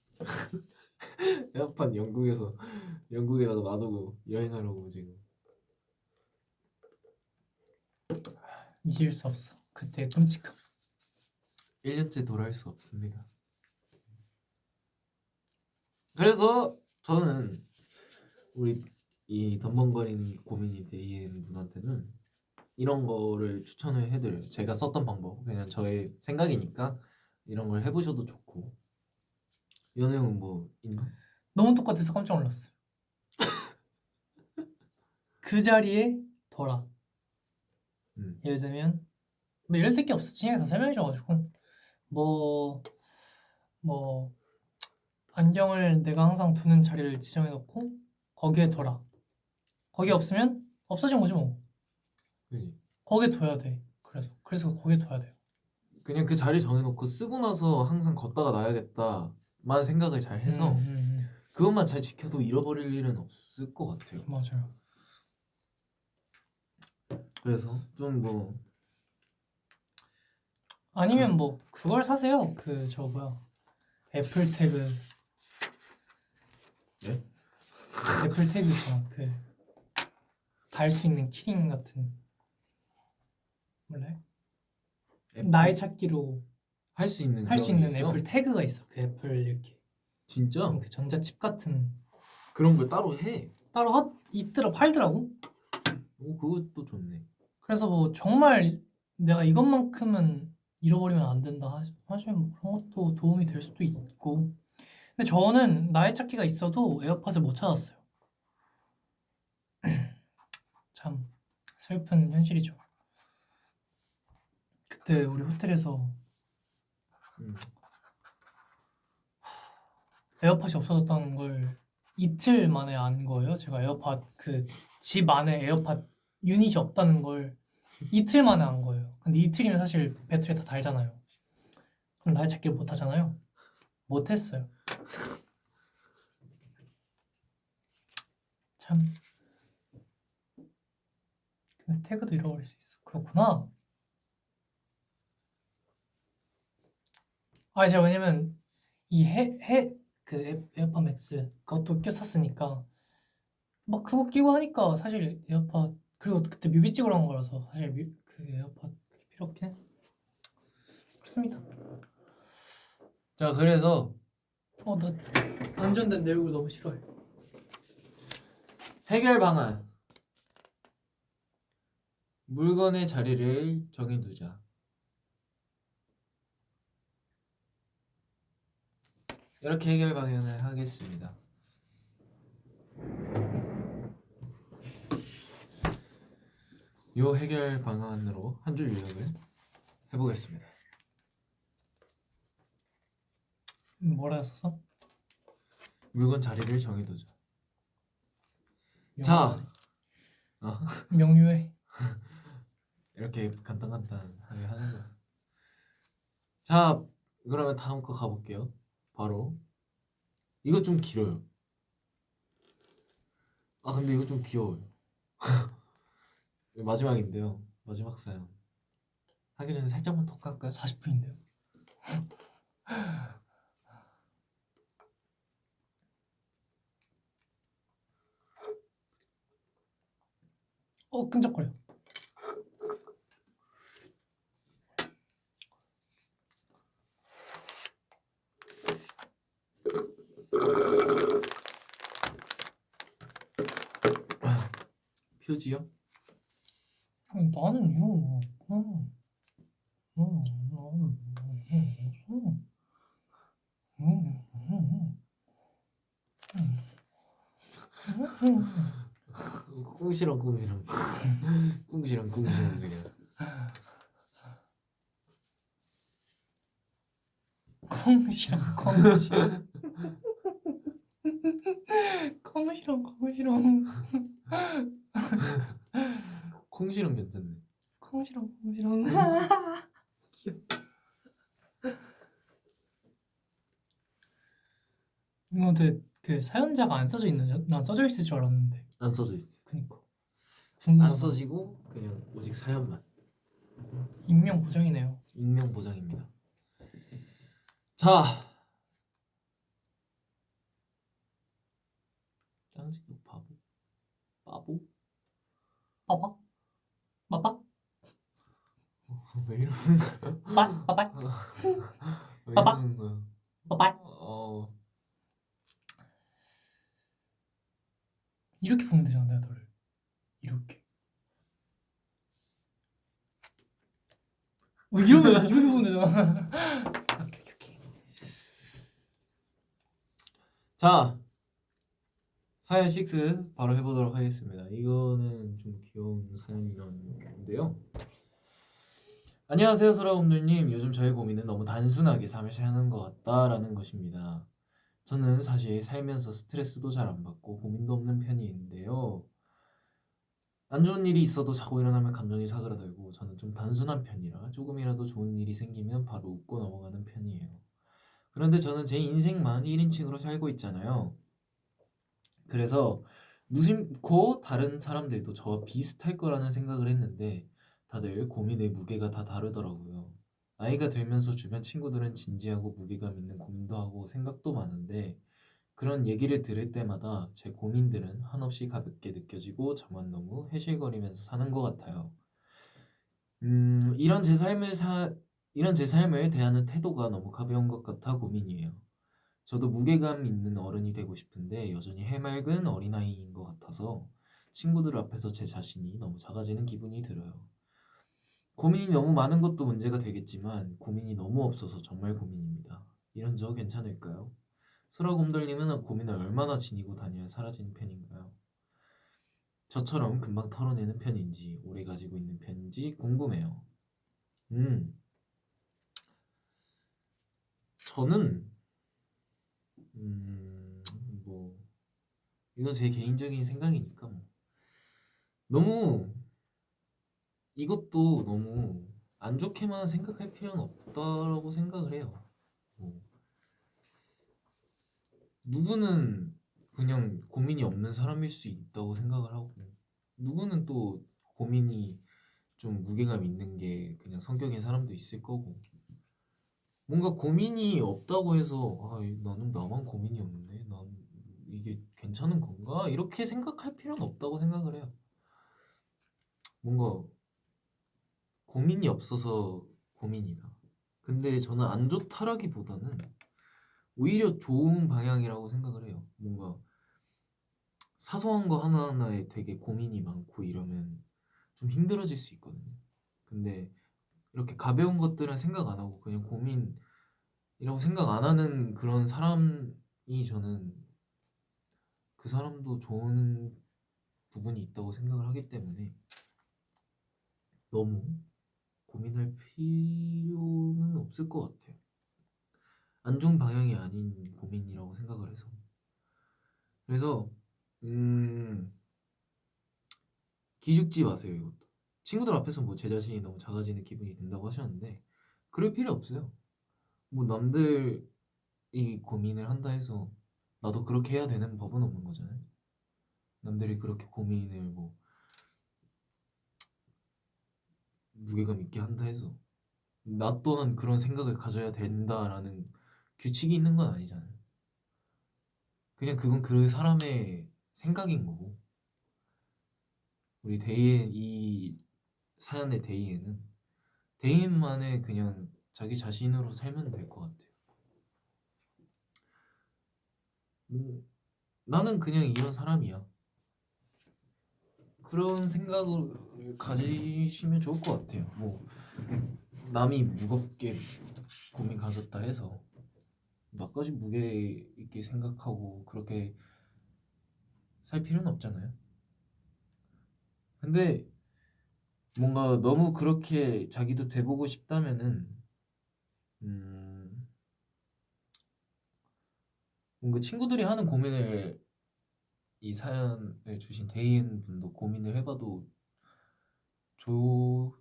에어팟 영국에서 영국에다가 놔두고 여행하려고 지금. 잊을 수 없어. 그때 끔찍함. 1년째 돌아올 수 없습니다. 그래서 저는 우리 이 덤벙거리는 고민이 데이엔 분한테는 이런 거를 추천을 해드려요. 제가 썼던 방법 그냥 저의 생각이니까 이런 걸 해보셔도 좋고. 연우 형은 뭐 있나? 너무 똑같아서 깜짝 놀랐어요. 그 자리에 둬라. 예를 들면 뭐 예를 들 게 없어. 진영에서 설명해줘가지고 뭐 안경을 내가 항상 두는 자리를 지정해놓고 거기에 둬라. 거기 없으면 없어진 거지 뭐. 그지? 거기에 둬야 돼. 그래서 거기에 둬야 돼요. 그냥 그 자리 정해놓고 쓰고 나서 항상 걷다가 놔야겠다만 생각을 잘 해서 그것만 잘 지켜도 잃어버릴 일은 없을 것 같아요. 맞아요. 그래서 좀 뭐 아니면 뭐 그걸 사세요. 그 저 뭐야 애플 태그. 예? 애플 태그 있잖아. 그 달 수 있는 키링 같은. 몰라요? 나의 찾기로 할 수 있는 할 수 그런 게 있는 있어? 애플 태그가 있어. 그 애플 이렇게 진짜? 그 전자칩 같은 그런 걸 따로 해? 따로 있더라 팔더라고. 오 그것도 좋네. 그래서 뭐 정말 내가 이것만큼은 잃어버리면 안 된다 하시면 뭐 그런 것도 도움이 될 수도 있고. 근데 저는 나의 찾기가 있어도 에어팟을 못 찾았어요. 참 슬픈 현실이죠. 그때 우리 호텔에서 에어팟이 없어졌다는 걸 이틀 만에 안 거예요. 제가 에어팟 그 집 안에 에어팟 유닛이 없다는 걸 이틀 만에 안 거예요. 근데 이틀이면 사실 배터리 다 달잖아요. 그럼 나의 찾기를 못 하잖아요. 못 했어요. 참. 근데 태그도 잃어버릴 수 있어. 그렇구나. 제가 왜냐면 이 에어팟 맥스 그것도 꼈었으니까 막 그거 끼고 하니까 사실 에어팟 그리고 그때 뮤비 찍으러 간 거라서 사실 그 에어팟 필요 없긴 해. 그렇습니다. 자 그래서 나 안전된 내 얼굴 너무 싫어해. 해결 방안 물건의 자리를 정해두자. 이렇게 해결 방안을 하겠습니다. 요 해결 방안으로 한 줄 요약을 해보겠습니다. 뭐라 했었어? 물건 자리를 정해두자. 자, 명료해. 이렇게 간단하게 하는 거야. 자, 그러면 다음 거 가볼게요. 바로 이거 좀 길어요. 근데 이거 좀 귀여워요. 마지막인데요. 마지막 사연. 하기 전에 살짝만 더 깎을까요? 40분인데요. 끈적거려. 표지요? 나는 이런 거. 꿍시렁 꿍시렁 꿍시렁 꿍시렁 그냥. 콩시렁 콩시렁 괜찮네. 콩시렁 이거 근데 그 사연자가 안 써져 있는 난 써져 있을 줄 알았는데. 안 써져 있어. 그니까 안 궁금하다. 써지고 그냥 오직 사연만. 익명 보장이네요. 익명 보장입니다. 자, 짱지도 바보? 바보? 빠빠? 빠빠? 왜 이러는 거야? 빠빠? 왜 빠빠? 이러는 거야? 빠빠? 이렇게 보면 되잖아, 내가 너를. 이렇게. 이렇게 보면 되잖아. 오케이. 자, 사연 6 바로 해보도록 하겠습니다. 이거는 좀 귀여운 사연인데요. 안녕하세요 소라곰들님. 요즘 저의 고민은 너무 단순하게 삶을 사는 것 같다라는 것입니다. 저는 사실 살면서 스트레스도 잘 안 받고 고민도 없는 편인데요. 안 좋은 일이 있어도 자고 일어나면 감정이 사그라들고 저는 좀 단순한 편이라 조금이라도 좋은 일이 생기면 바로 웃고 넘어가는 편이에요. 그런데 저는 제 인생만 1인칭으로 살고 있잖아요. 그래서 무심코 다른 사람들도 저와 비슷할 거라는 생각을 했는데 다들 고민의 무게가 다 다르더라고요. 나이가 들면서 주변 친구들은 진지하고 무게감 있는 고민도 하고 생각도 많은데 그런 얘기를 들을 때마다 제 고민들은 한없이 가볍게 느껴지고 저만 너무 해실거리면서 사는 것 같아요. 이런 제 삶을 대하는 태도가 너무 가벼운 것 같아 고민이에요. 저도 무게감 있는 어른이 되고 싶은데 여전히 해맑은 어린아이인 것 같아서 친구들 앞에서 제 자신이 너무 작아지는 기분이 들어요. 고민이 너무 많은 것도 문제가 되겠지만 고민이 너무 없어서 정말 고민입니다. 이런 저 괜찮을까요? 소라곰돌님은 고민을 얼마나 지니고 다녀야 사라지는 편인가요? 저처럼 금방 털어내는 편인지 오래 가지고 있는 편인지 궁금해요. 저는 뭐 이건 제 개인적인 생각이니까 뭐 너무 이것도 너무 안 좋게만 생각할 필요는 없다라고 생각을 해요. 뭐 누구는 그냥 고민이 없는 사람일 수 있다고 생각을 하고 누구는 또 고민이 좀 무게감 있는 게 그냥 성격인 사람도 있을 거고 뭔가 고민이 없다고 해서 나는 나만 고민이 없네 난 이게 괜찮은 건가 이렇게 생각할 필요는 없다고 생각을 해요. 뭔가 고민이 없어서 고민이다. 근데 저는 안 좋다라기보다는 오히려 좋은 방향이라고 생각을 해요. 뭔가 사소한 거 하나하나에 되게 고민이 많고 이러면 좀 힘들어질 수 있거든요. 근데 이렇게 가벼운 것들은 생각 안 하고 그냥 고민이라고 생각 안 하는 그런 사람이 저는 그 사람도 좋은 부분이 있다고 생각을 하기 때문에 너무 고민할 필요는 없을 것 같아요. 안 좋은 방향이 아닌 고민이라고 생각을 해서 그래서 기죽지 마세요. 이것도 친구들 앞에서 뭐 제 자신이 너무 작아지는 기분이 든다고 하셨는데 그럴 필요 없어요. 뭐 남들이 고민을 한다 해서 나도 그렇게 해야 되는 법은 없는 거잖아요. 남들이 그렇게 고민을 뭐 무게감 있게 한다 해서 나 또한 그런 생각을 가져야 된다라는 규칙이 있는 건 아니잖아요. 그냥 그건 그 사람의 생각인 거고 우리 데이의 이 사연의 데이에는 데이만의 그냥 자기 자신으로 살면 될 것 같아요. 나는 그냥 이런 사람이야. 그런 생각을 가지시면 좋을 것 같아요. 뭐 남이 무겁게 고민 가졌다 해서 나까지 무게 있게 생각하고 그렇게 살 필요는 없잖아요. 근데 뭔가 너무 그렇게 자기도 돼보고 싶다면은 뭔가 친구들이 하는 고민을 이 사연을 주신 대인 분도 고민을 해봐도 좋을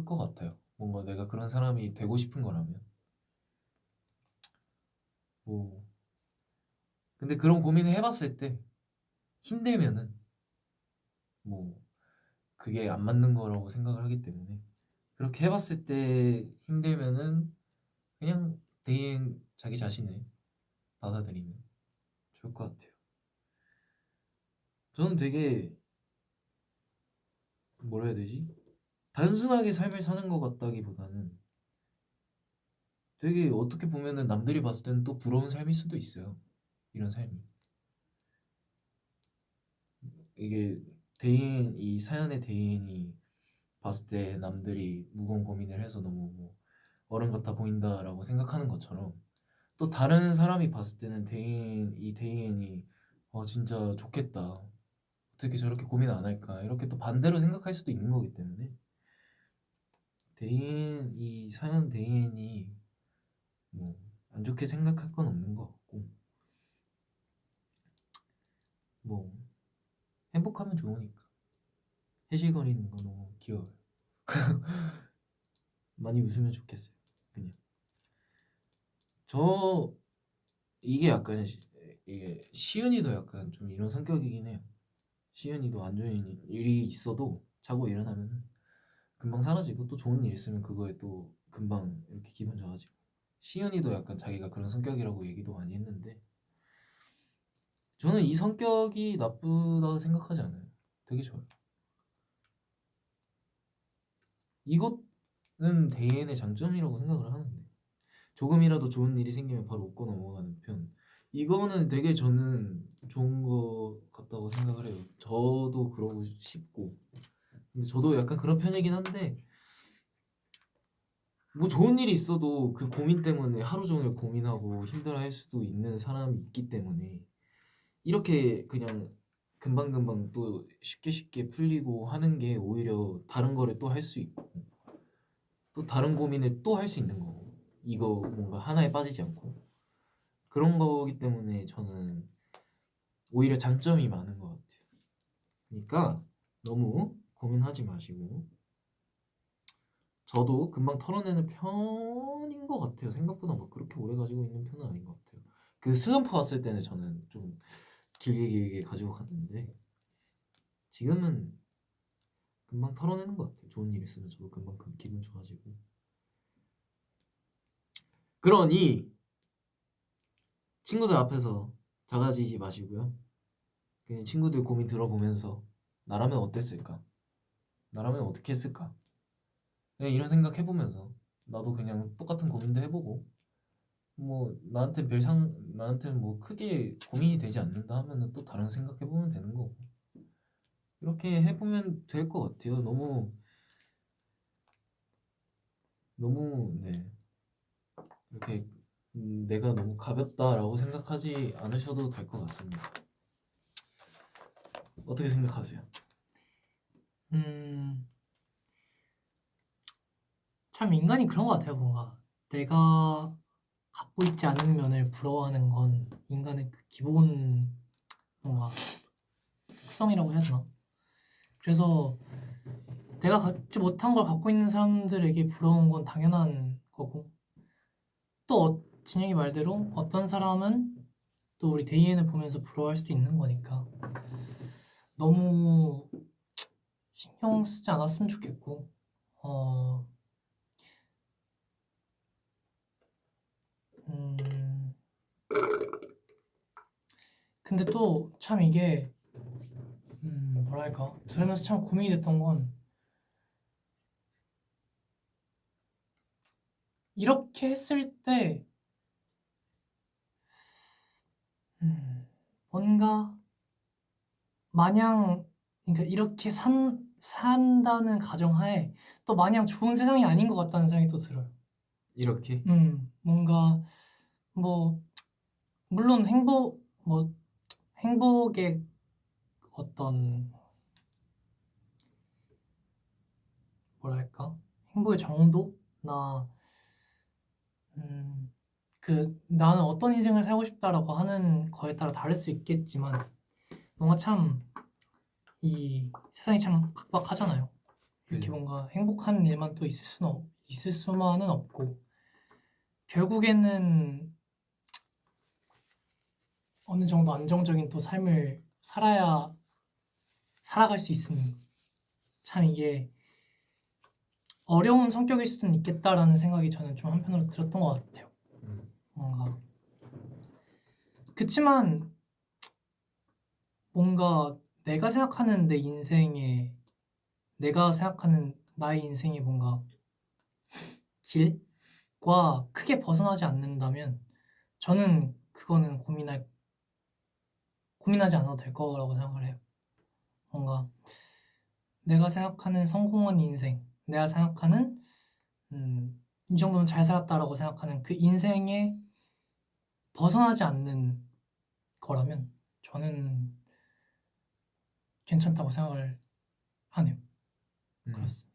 것 같아요. 뭔가 내가 그런 사람이 되고 싶은 거라면 뭐 근데 그런 고민을 해봤을 때 힘들면은 뭐 그게 안 맞는 거라고 생각을 하기 때문에 그렇게 해봤을 때 힘들면은 그냥 대인 자기 자신을 받아들이면 좋을 것 같아요. 저는 되게 뭐라 해야 되지? 단순하게 삶을 사는 것 같다기보다는 되게 어떻게 보면은 남들이 봤을 때는 또 부러운 삶일 수도 있어요. 이런 삶이. 이게 대인 이 사연의 대인이 봤을 때 남들이 무거운 고민을 해서 너무 뭐 어른 같아 보인다라고 생각하는 것처럼 또 다른 사람이 봤을 때는 이 대인이 진짜 좋겠다. 어떻게 저렇게 고민 안 할까? 이렇게 또 반대로 생각할 수도 있는 거기 때문에 이 사연 대인이 뭐 안 좋게 생각할 건 없는 것 같고 뭐 행복하면 좋으니까 해실거리는 거 너무 귀여워요. 많이 웃으면 좋겠어요. 그냥 저 이게 약간 이게 시은이도 약간 좀 이런 성격이긴 해요. 시은이도 안 좋은 일이 있어도 자고 일어나면 금방 사라지고 또 좋은 일 있으면 그거에 또 금방 이렇게 기분 좋아지고 시은이도 약간 자기가 그런 성격이라고 얘기도 많이 했는데 저는 이 성격이 나쁘다고 생각하지 않아요. 되게 좋아요. 이것은 대인의 장점이라고 생각을 하는데 조금이라도 좋은 일이 생기면 바로 웃고 넘어가는 편. 이거는 되게 저는 좋은 거 같다고 생각을 해요. 저도 그러고 싶고. 근데 저도 약간 그런 편이긴 한데 뭐 좋은 일이 있어도 그 고민 때문에 하루 종일 고민하고 힘들어할 수도 있는 사람이 있기 때문에 이렇게 그냥 금방금방 또 쉽게 풀리고 하는 게 오히려 다른 거를 또 할 수 있고 또 다른 고민을 또 할 수 있는 거고 이거 뭔가 하나에 빠지지 않고 그런 거기 때문에 저는 오히려 장점이 많은 것 같아요. 그러니까 너무 고민하지 마시고 저도 금방 털어내는 편인 것 같아요. 생각보다 막 그렇게 오래 가지고 있는 편은 아닌 것 같아요. 그 슬럼프 왔을 때는 저는 좀 길게 가지고 갔는데 지금은 금방 털어내는 것 같아요. 좋은 일 있으면 저도 금방 기분 좋아지고 그러니 친구들 앞에서 작아지지 마시고요. 그냥 친구들 고민 들어보면서 나라면 어땠을까? 나라면 어떻게 했을까? 그냥 이런 생각 해보면서 나도 그냥 똑같은 고민도 해보고 뭐 나한테는 뭐 크게 고민이 되지 않는다 하면은 또 다른 생각 해보면 되는 거고 이렇게 해보면 될 것 같아요. 너무 네 이렇게 내가 너무 가볍다라고 생각하지 않으셔도 될 것 같습니다. 어떻게 생각하세요? 참 인간이 그런 것 같아요. 뭔가 내가 갖고 있지 않은 면을 부러워하는 건 인간의 그 기본 뭔가 특성이라고 해야 되나? 그래서 내가 갖지 못한 걸 갖고 있는 사람들에게 부러운 건 당연한 거고 또 진영이 말대로 어떤 사람은 또 우리 데이엔을 보면서 부러워할 수도 있는 거니까 너무 신경 쓰지 않았으면 좋겠고 근데 또 참 이게 뭐랄까 들으면서 참 고민이 됐던 건 이렇게 했을 때 뭔가 마냥 그러니까 이렇게 산다는 가정하에 또 마냥 좋은 세상이 아닌 것 같다는 생각이 또 들어요. 이렇게 뭔가 뭐 물론 행복의 어떤 뭐랄까 행복의 정도나 나는 어떤 인생을 살고 싶다라고 하는 거에 따라 다를 수 있겠지만 뭔가 참 이 세상이 참 각박하잖아요. 이렇게 그죠. 뭔가 행복한 일만 또 있을 수만은 없고 결국에는 어느 정도 안정적인 또 삶을 살아갈 수 있으니 참 이게 어려운 성격일 수는 있겠다라는 생각이 저는 좀 한편으로 들었던 것 같아요. 뭔가 그치만 뭔가 내가 생각하는 나의 인생의 뭔가 길과 크게 벗어나지 않는다면 저는 그거는 고민하지 않아도 될 거라고 생각을 해요. 뭔가 내가 생각하는 성공한 인생, 내가 생각하는 이 정도면 잘 살았다라고 생각하는 그 인생에 벗어나지 않는 거라면 저는 괜찮다고 생각을 하네요. 그렇습니다.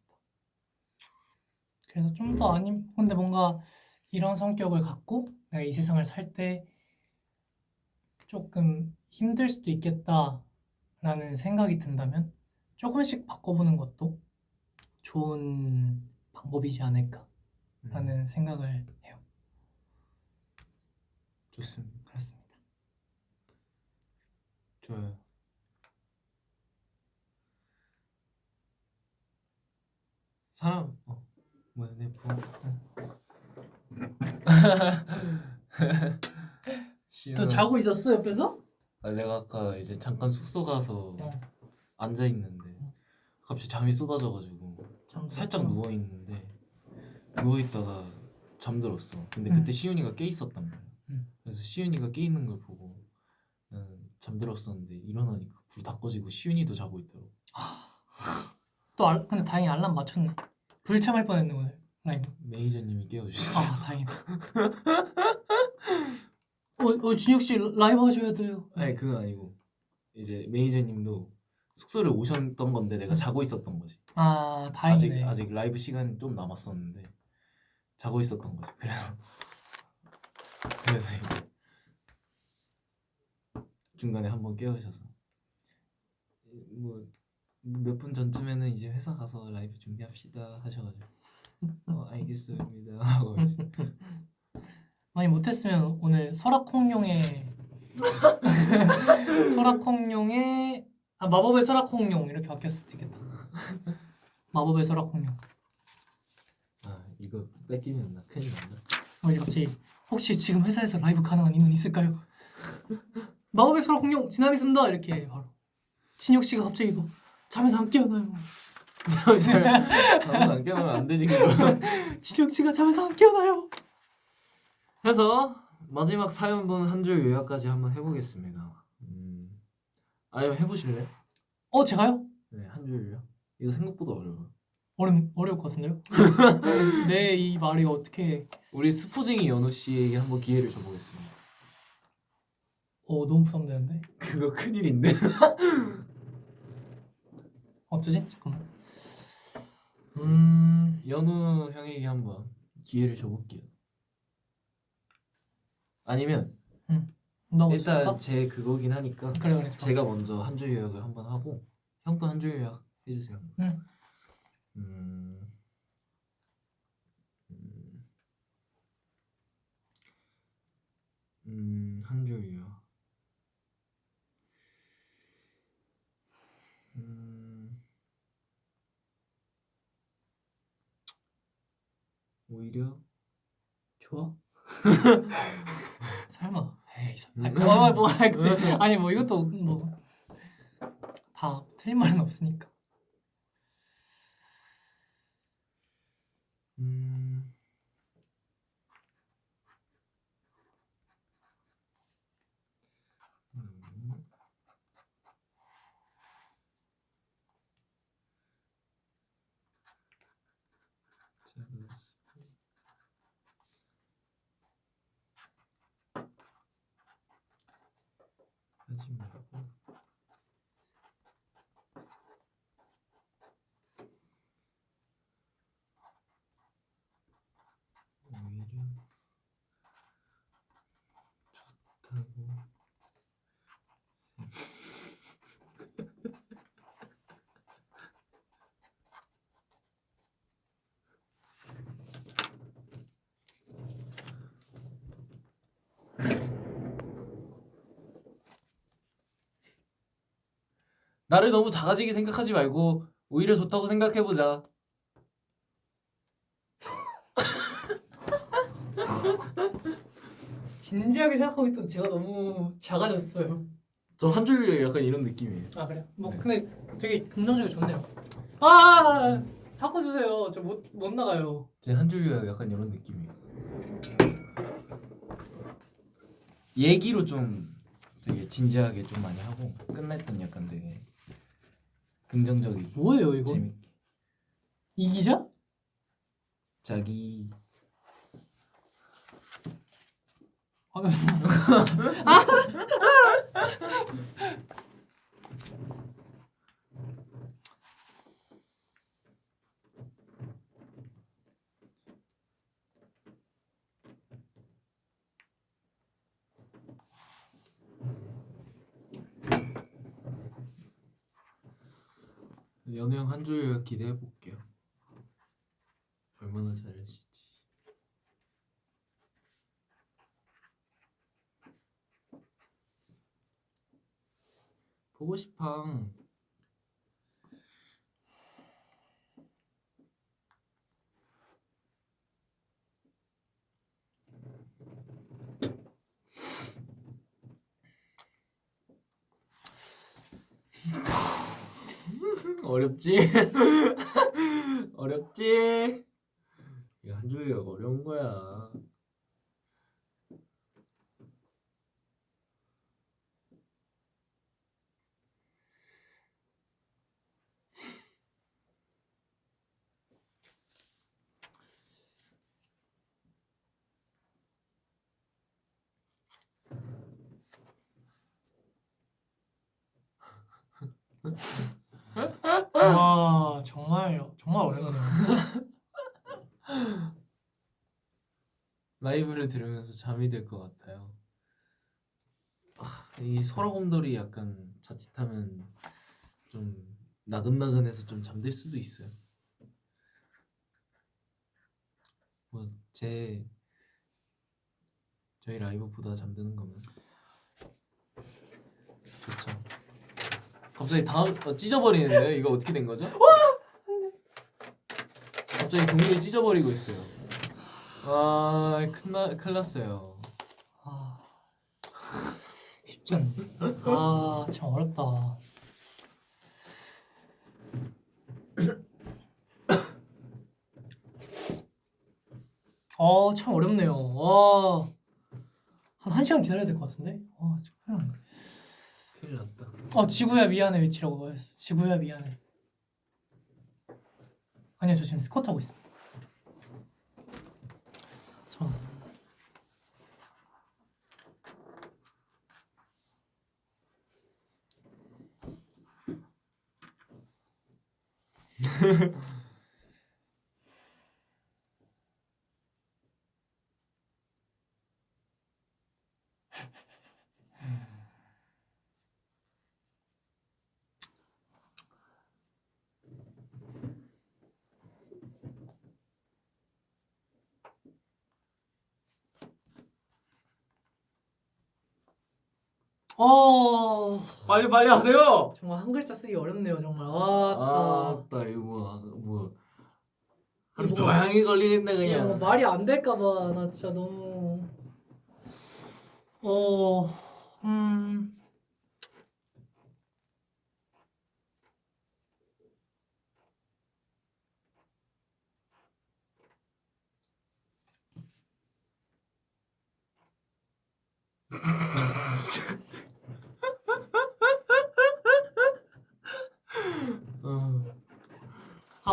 그래서 좀 더 근데 뭔가 이런 성격을 갖고 내가 이 세상을 살 때 조금 힘들 수도 있겠다라는 생각이 든다면 조금씩 바꿔보는 것도 좋은 방법이지 않을까라는 생각을 해요. 좋습니다. 그렇습니다. 좋아요. 사람 뭐야 내 부모 너 자고 있었어 옆에서? 내가 아까 이제 잠깐 숙소 가서 어. 앉아 있는데 갑자기 잠이 쏟아져가지고 살짝 잠들었구나. 누워 있는데 누워 있다가 잠들었어. 근데 그때 시윤이가 깨 있었단 말이야. 그래서 시윤이가 깨 있는 걸 보고 나는 잠들었었는데 일어나니까 불 다 꺼지고 시윤이도 자고 있더라고. 근데 다행히 알람 맞췄네. 불참할 뻔했네 오늘 라이브. 매니저님이 깨워주셨어. 다행이다. 진혁 씨 라이브 하셔야 돼요. 아니 그건 아니고 이제 매니저님도 숙소를 오셨던 건데 내가 자고 있었던 거지. 다행이네. 아직 라이브 시간 좀 남았었는데 자고 있었던 거지. 그래서 이제 중간에 한번 깨우셔서 뭐 몇 분 전쯤에는 이제 회사 가서 라이브 준비합시다 하셔가지고 알겠습니다 하고 이제 많이 못했으면 오늘 마법의 설악홍룡 이렇게 바뀌었을 수도 있겠다. 마법의 설악홍룡. 이거 뺏기면 나 큰일 난다. 이제 갑자기 혹시 지금 회사에서 라이브 가능한 인원 있을까요? 마법의 설악홍룡 지나겠습니다 이렇게 바로. 진혁 씨가 갑자기 뭐 잠에서 안 깨어나요. 잠에서 안 깨우면 안 되지 그거. 진혁 씨가 잠에서 안 깨어나요. 해서 마지막 사연분 한 줄 요약까지 한번 해보겠습니다. 아니면 해보실래요? 제가요? 네, 한 줄 요약. 이거 생각보다 어려워요. 어려울 것 같은데요? 내 이 말이 어떻게 우리 스포쟁이 연우 씨에게 한번 기회를 줘보겠습니다. 너무 부담되는데? 그거 큰일인데? 어쩌지? 잠깐만. 연우 형에게 한번 기회를 줘볼게요. 아니면 너 일단 쓸까? 제 그거긴 하니까 그래 좋아. 제가 먼저 한 줄 요약을 한번 하고 형도 한 줄 요약 해주세요. 한 줄 요약. 오히려 좋아? 설마. 에이. 아니 뭐 이것도 뭐 다 틀린 말은 없으니까. 나를 너무 작아지게 생각하지 말고 오히려 좋다고 생각해보자. 진지하게 생각하고 있던 제가 너무 작아졌어요. 저 한 줄 약간 이런 느낌이에요. 아 그래요? 뭐 네. 근데 되게 긍정적이고 좋네요. 아 바꿔주세요. 저 못 나가요. 제 한 줄 요약 약간 이런 느낌이에요. 얘기로 좀 되게 진지하게 좀 많이 하고 끝냈던 약간 되게 긍정적이 뭐예요 이거? 재밌게 이기자? 자기 아, 연우 형 한 줄 요약 기대해 볼게요. 얼마나 잘하실지. 보고 싶어. 어렵지? 어렵지? 이거 한 줄 요약 어려운 거야. 와 정말 어렵네요. 라이브를 들으면서 잠이 들 것 같아요. 이 소라곰돌이 약간 자칫하면 좀 나긋나긋해서 좀 잠들 수도 있어요. 뭐 저희 라이브 보다 잠드는 거면 좋죠. 갑자기 찢어버리는데요? 이거 어떻게 된 거죠? 갑자기 종이를 찢어버리고 있어요. 큰일 났어요. 아 쉽지 않네. 아참 어렵다. 참 어렵네요. 한 1시간 기다려야 될 것 같은데? 진짜 큰일 났네. 큰일 났다. 지구야 미안해 위치라고 했어. 지구야 미안해. 아니요 저 지금 스쿼트 하고 있습니다. 저 빨리 하세요. 정말 한 글자 쓰기 어렵네요 정말. 아따 이거 뭐 이거 뭐- 조향이 걸리겠네 이게 뭐 그냥. 말이 안 될까봐 나 진짜 너무 어 음.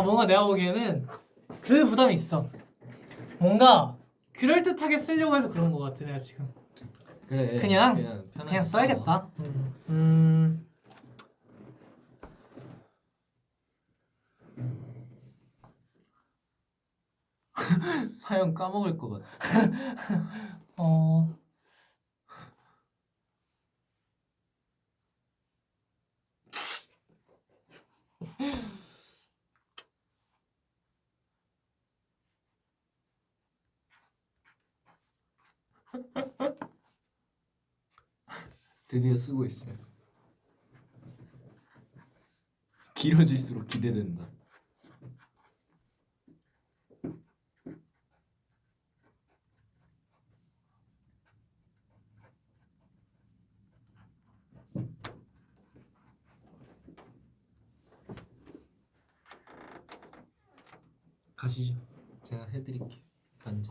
뭔가 내가 보기에는 그 부담이 있어. 뭔가 그럴듯하게 쓰려고 해서 그런 것 같아 내가 지금. 그래. 그냥 편하게 써야겠다. 사연 까먹을 것 같아. 어 드디어 쓰고 있어요. 길어질수록 기대된다. 가시죠. 제가 해드릴게요. 반지.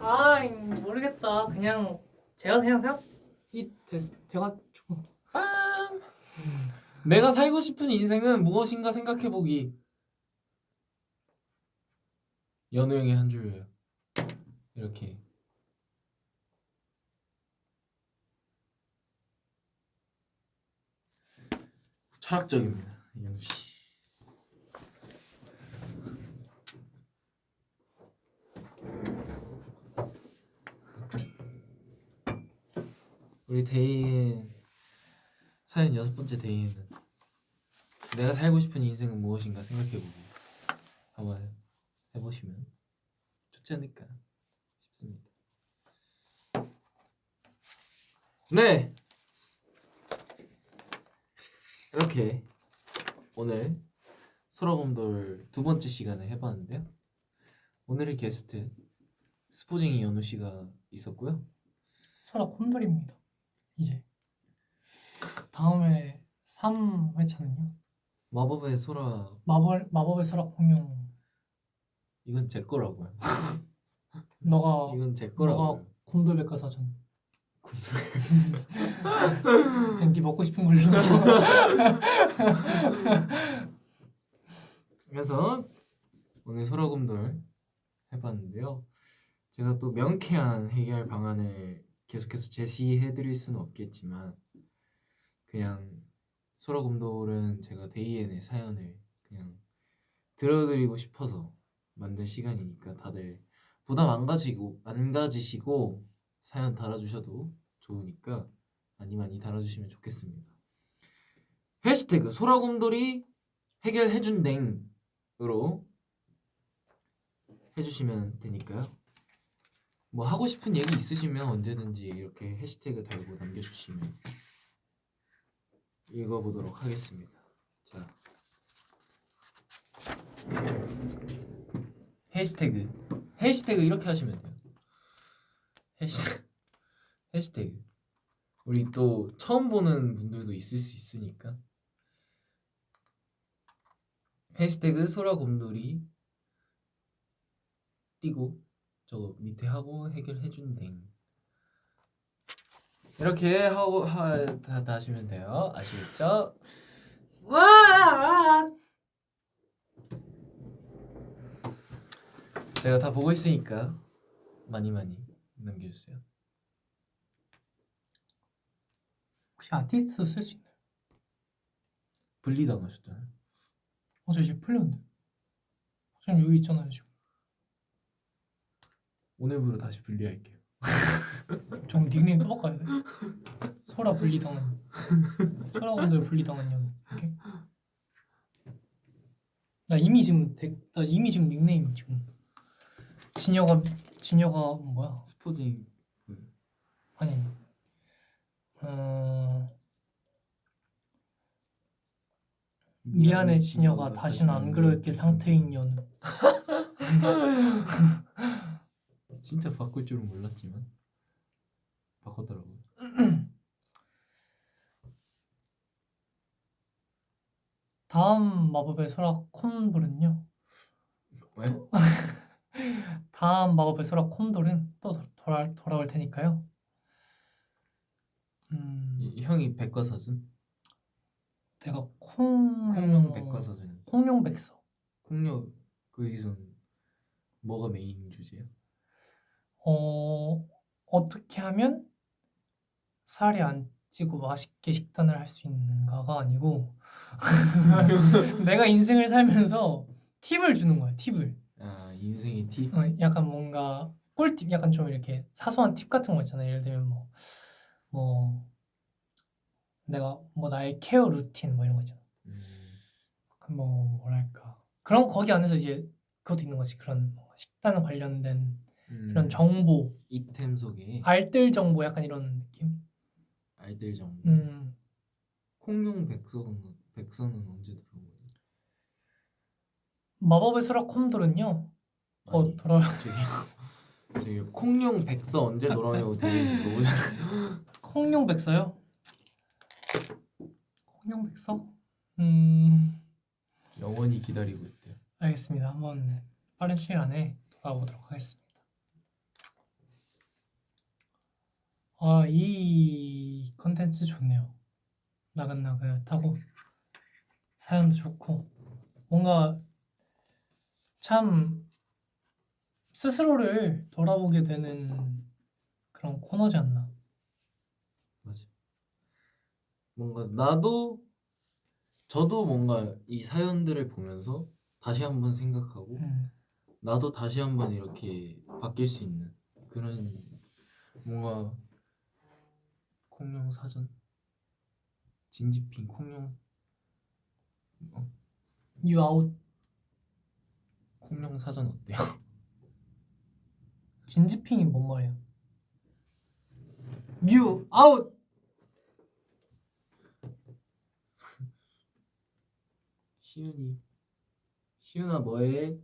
아 모르겠다. 그냥 제가 그냥 생각이 돼가지고. 내가 살고 싶은 인생은 무엇인가 생각해보기. 연우 형의 한 줄이에요. 이렇게. 철학적입니다, 연우 씨. 우리 데이엔 사연 6번째 데이에는 내가 살고 싶은 인생은 무엇인가 생각해보기 한번 해보시면 좋지 않을까 싶습니다. 네, 이렇게 오늘 소라곰돌 2번째 시간을 해봤는데요. 오늘의 게스트 스포쟁이 연우 씨가 있었고요. 소라 콘돌입니다. 이제 다음에 3회차는요. 마법의 소라. 마법의 소라 공룡. 이건 제 거라고요. 너가 이건 제 거라고요. 곰돌 백과사전. 네 먹고 싶은 걸로. 그래서 오늘 소라곰돌 해봤는데요. 제가 또 명쾌한 해결 방안을 계속해서 제시해드릴 수는 없겠지만 그냥 소라곰돌은 제가 데이엔의 사연을 그냥 들어드리고 싶어서 만든 시간이니까 다들 부담 안 가지시고 사연 달아주셔도 좋으니까 많이 달아주시면 좋겠습니다. 해시태그 소라곰돌이 해결해준 댕으로 해주시면 되니까요. 뭐 하고 싶은 얘기 있으시면 언제든지 이렇게 해시태그 달고 남겨주시면 읽어보도록 하겠습니다. 자, 해시태그 이렇게 하시면 돼요. 해시태그 우리 또 처음 보는 분들도 있을 수 있으니까 해시태그 소라곰돌이 띄고 저 밑에 하고 해결해준 댕 이렇게 하고 다 하시면 돼요. 아시겠죠? 와! 제가 다 보고 있으니까 많이 남겨주세요. 혹시 아티스트 쓸 수 있나요? 분리당하셨잖아요. 저 지금 풀렸는데. 지금 여기 있잖아요 지금. 오늘부로 다시 분리할게요. 좀 닉네임 또 바꿔야 돼. 소라 분리당한. 소라분들 분리당한 이렇게. 나 이미 지금 닉네임 지금 진여가 뭐야? 스포징 아니 미안해 진여가 다시는 안 그럴게 상태인 연우. 진짜 바꿀 줄은 몰랐지만 바꿨더라고요. 다음 마법의 소라 콘돌은요. 왜? 다음 마법의 소라 콘돌은 또 돌아올 테니까요. 형이 백과사전? 내가 콩룡 백과사전. 콩룡백서. 콩룡 거기선 뭐가 메인 주제야? 어떻게 하면 살이 안 찌고 맛있게 식단을 할 수 있는가가 아니고 내가 인생을 살면서 팁을 주는 거야. 팁을. 아, 인생의 팁? 약간 뭔가 꿀팁, 약간 좀 이렇게 사소한 팁 같은 거 있잖아. 예를 들면 뭐 내가 뭐 나의 케어 루틴 뭐 이런 거 있잖아. 뭐 뭐랄까 그런 거기 안에서 이제 그것도 있는 거지. 그런 식단 관련된 이런 정보, 이템 속에 알뜰 정보 약간 이런 느낌. 알뜰 정보. 콩룡 백선은 언제 들어온 거지? 마법의 수락 콤돌은요. 아니, 돌아요. 저기 콩룡 백서 언제 돌아오냐고 되게 물어보잖아요. 콩룡 백서요? 콩룡 백서? 영원히 기다리고 있대요. 알겠습니다. 한번 빠른 시간 안에 돌아보도록 하겠습니다. 이 컨텐츠 좋네요. 나긋나긋하고 사연도 좋고 뭔가 참 스스로를 돌아보게 되는 그런 코너지 않나. 맞아. 뭔가 저도 뭔가 이 사연들을 보면서 다시 한번 생각하고 나도 다시 한번 이렇게 바뀔 수 있는 그런 뭔가 콩룡 사전 진지핑 콩룡 You out. 콩룡 사전 어때요? 진지핑이 뭔 말이야? You out. 시윤아 뭐해?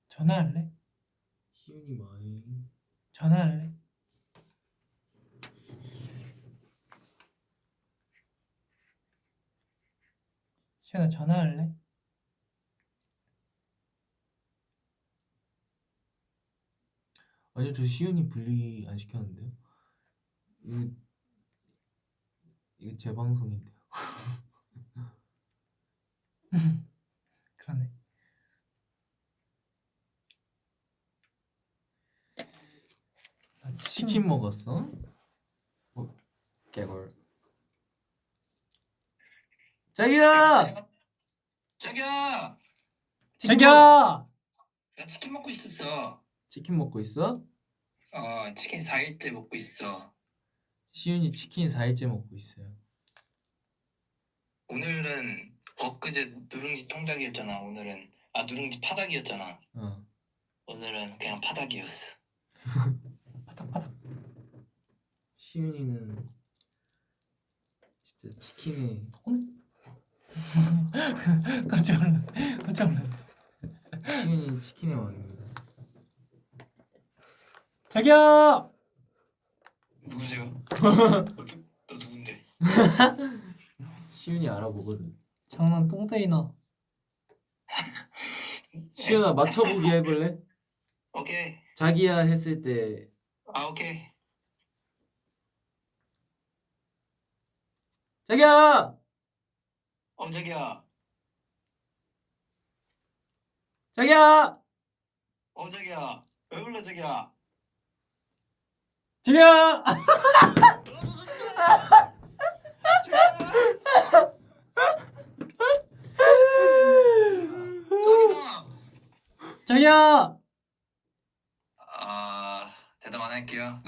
전화할래? 시윤이 뭐해? 전화할래? 시연아 전화할래? 아니요 저 시윤이 분리 안 시켰는데요. 이거 제 방송인데요. 그러네. 치킨 먹었어? 개걸. 자기야! 자기야, 자기야! 나 치킨 먹고 있었어. 치킨 먹고 있어? 치킨 4일째 먹고 있어. 시윤이 치킨 4일째 먹고 있어요. 오늘은 엊그제 누룽지 통닭이었잖아. 오늘은 누룽지 파닭이었잖아. 오늘은 그냥 파닭이었어. 파닥파닥. 시윤이는 진짜 치킨에 깜짝 놀랐네. 시윤이는 치킨의 왕입니다. 자기야! 누구세요? 너 누군데? 시윤이 알아보거든. 장난 똥 때리나? 시윤아 맞춰보기 해볼래? 오케이. 자기야 했을 때 오케이. 자기야! 자기야. 자기야! 자기야. 왜 불러 자기야? 자기야! 자기야. 자기야! 대답 안 할게요.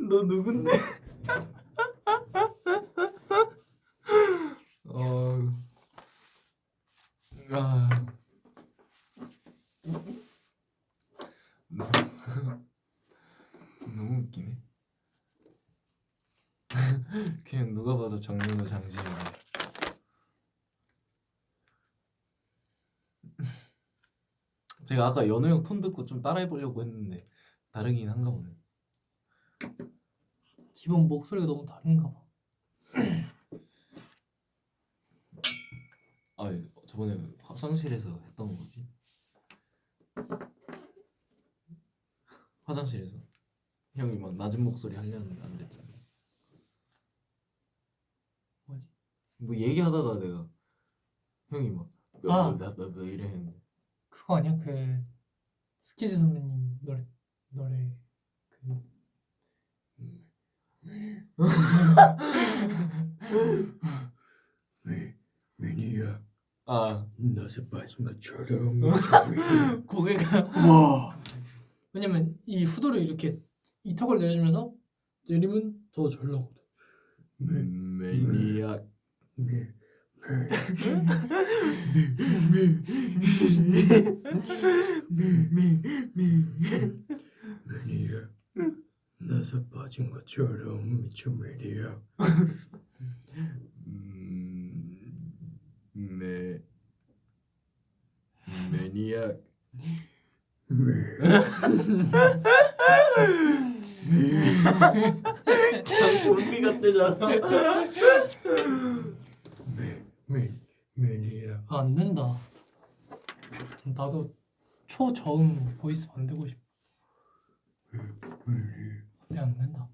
너 누군데? 너무 웃기네. 그냥 누가 봐도 정민호 장지현이. 제가 아까 연우 형 톤 듣고 좀 따라해보려고 했는데 다르긴 한가 보네. 기본 목소리가 너무 다른가 봐. 저번에 화장실에서 했던 거지. 화장실에서 형이 막 낮은 목소리 하려는데 안 됐잖아. 뭐지? 뭐 얘기하다가 내가 형이 막 이래 했는데 그거 아니야? 그 스키즈 선배님 노래 그 미니야 아 낯에 빠진 것처럼 고개가 와 왜냐면 이 후드를 이렇게 이 턱을 내려주면서 내리면 더 잘 나오거든. 매니악 미니야 나서 빠진 것처럼 미쳐매니아. 매니악. 그냥 좀비 같대잖아. 매니아. 안 된다. 나도 초저음 보이스 만들고 싶어. 근데 안 된다.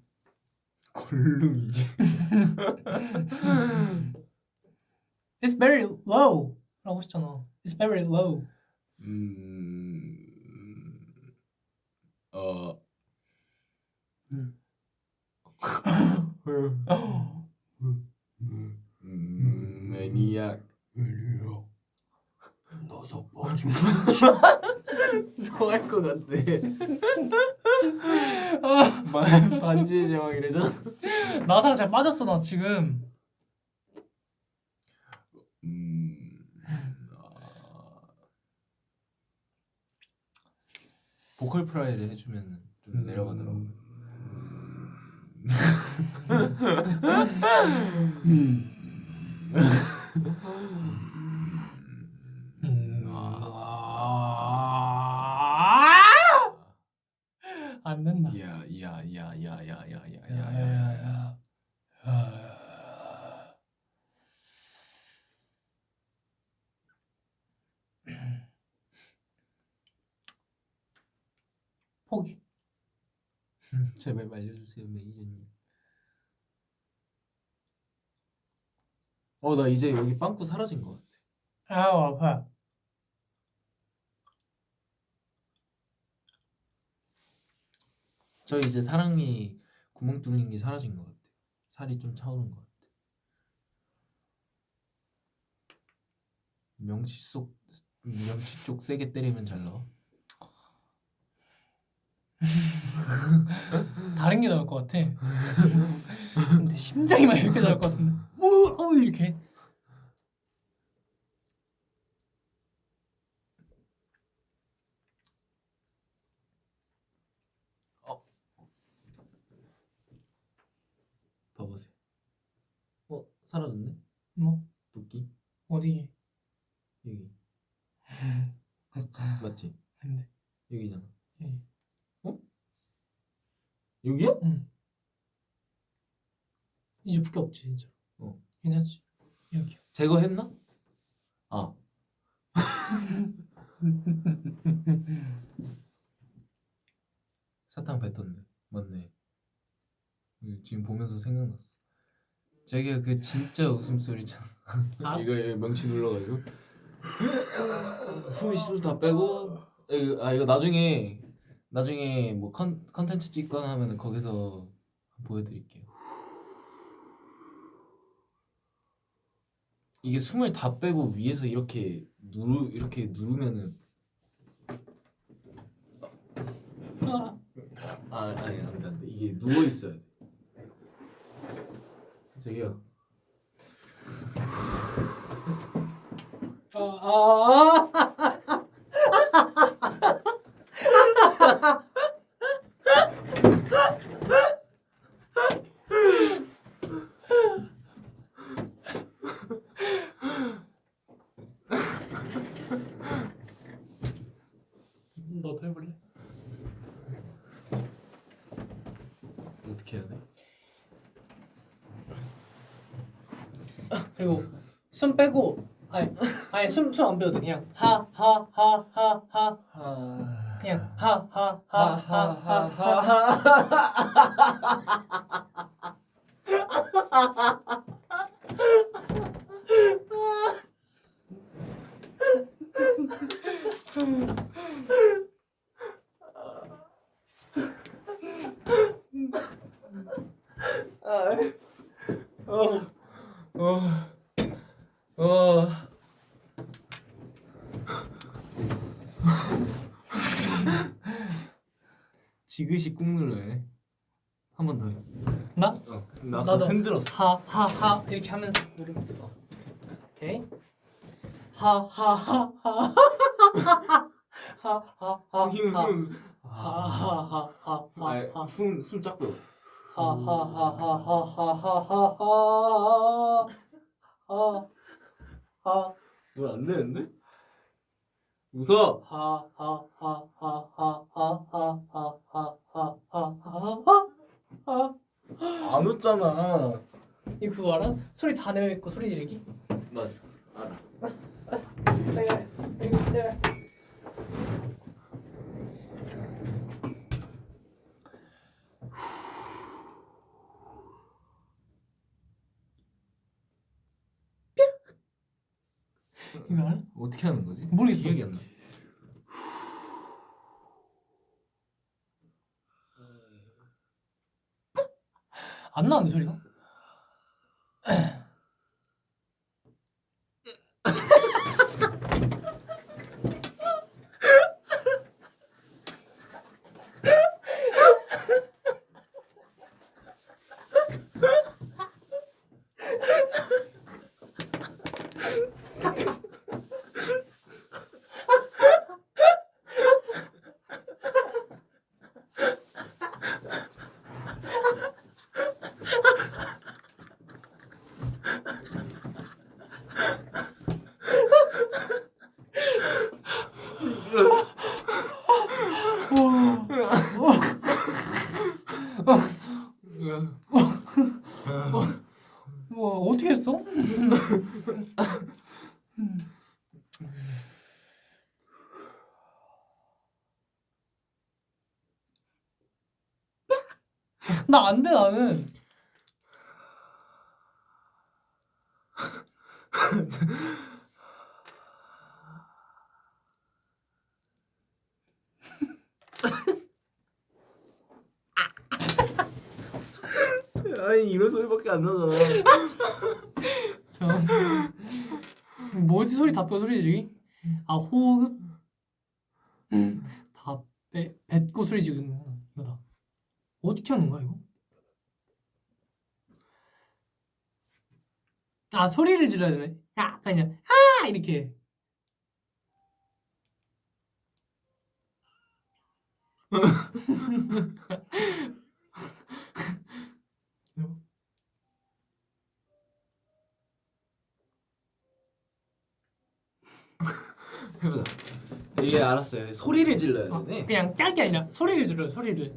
골룸이지. It's very low. 라고 했잖아. It's very low. 매니악. 매니아. 나서 빠진 너할 것 같아. 반지의 제왕 이래잖아. 나사가 잘 빠졌어 나 지금. 보컬 프라이를 해주면 좀 내려가더라고. 안 된다. 야야야야야야야야야. 포기. 제발 말려주세요 매니저님. 나 이제 여기 빵꾸 사라진 것 같아. 아우 아파. 저 이제 사랑니 구멍 뚫린 게 사라진 것 같아. 살이 좀 차오른 것 같아. 명치 쪽 세게 때리면 잘 나와. 다른 게 나올 것 같아. 근데 심장이 막 이렇게 나올 것 같은데. 오 이렇게. 봐보세요. 사라졌네? 뭐 붓기? 어디? 여기. 맞지? 근데 여기잖아. 여기. 여기야? 응. 이제 붓기 없지 진짜. 괜찮지? 여기. 제거했나? 아. 사탕 뱉었네. 맞네. 지금 보면서 생각났어. 자기가 그 진짜 웃음소리잖아. 이거 명치 눌러가지고 숨 쉬면서 다 빼고 이거 나중에 뭐 컨텐츠 찍거나 하면은 거기서 보여드릴게요. 이게 숨을 다 빼고 위에서 이렇게 누르면은 아니 안돼 이게 누워 있어야 돼. 저기요. 너도 해볼래? 어떻게 해야 돼? 그리고 숨 빼고 아니 숨 안 빼도 돼. 그냥 하하하하하 그냥 하하하하하하 지그시 꾹 눌러야 해. 한 번 더 해. 나? 나 아까 나도 흔들었어. 하하하 이렇게 하면서 누르면 돼. 오케이. 하하하하 하하하 힘 하하하하하하 숨 작고. 하하하하하하하하 뭐안 되는데? 웃어. 하하하하하하하하하하하 안 웃잖아. 이 그거 알아? 소리 다 내뱉고 소리 지르기? 맞아. 알아. 이거 알아? 어떻게 하는 거지? 모르겠어. 기억이 안 나. 안 나는데 소리가? 뭐 어떻게 했어? 나 안 돼 나는. 아니 이런 소리밖에 안 나잖아. 저 뭐지 소리 답변 소리 지르기? 아 호흡 다 뱉고 소리 지르는 거 이거다. 어떻게 하는 거야 이거? 아 소리를 질러야 되네. 야 그냥 아 이렇게. 해보자. 이게 알았어요. 소리를 질러야 되네. 그냥 깍이 아니라 소리를 질러요 소리를.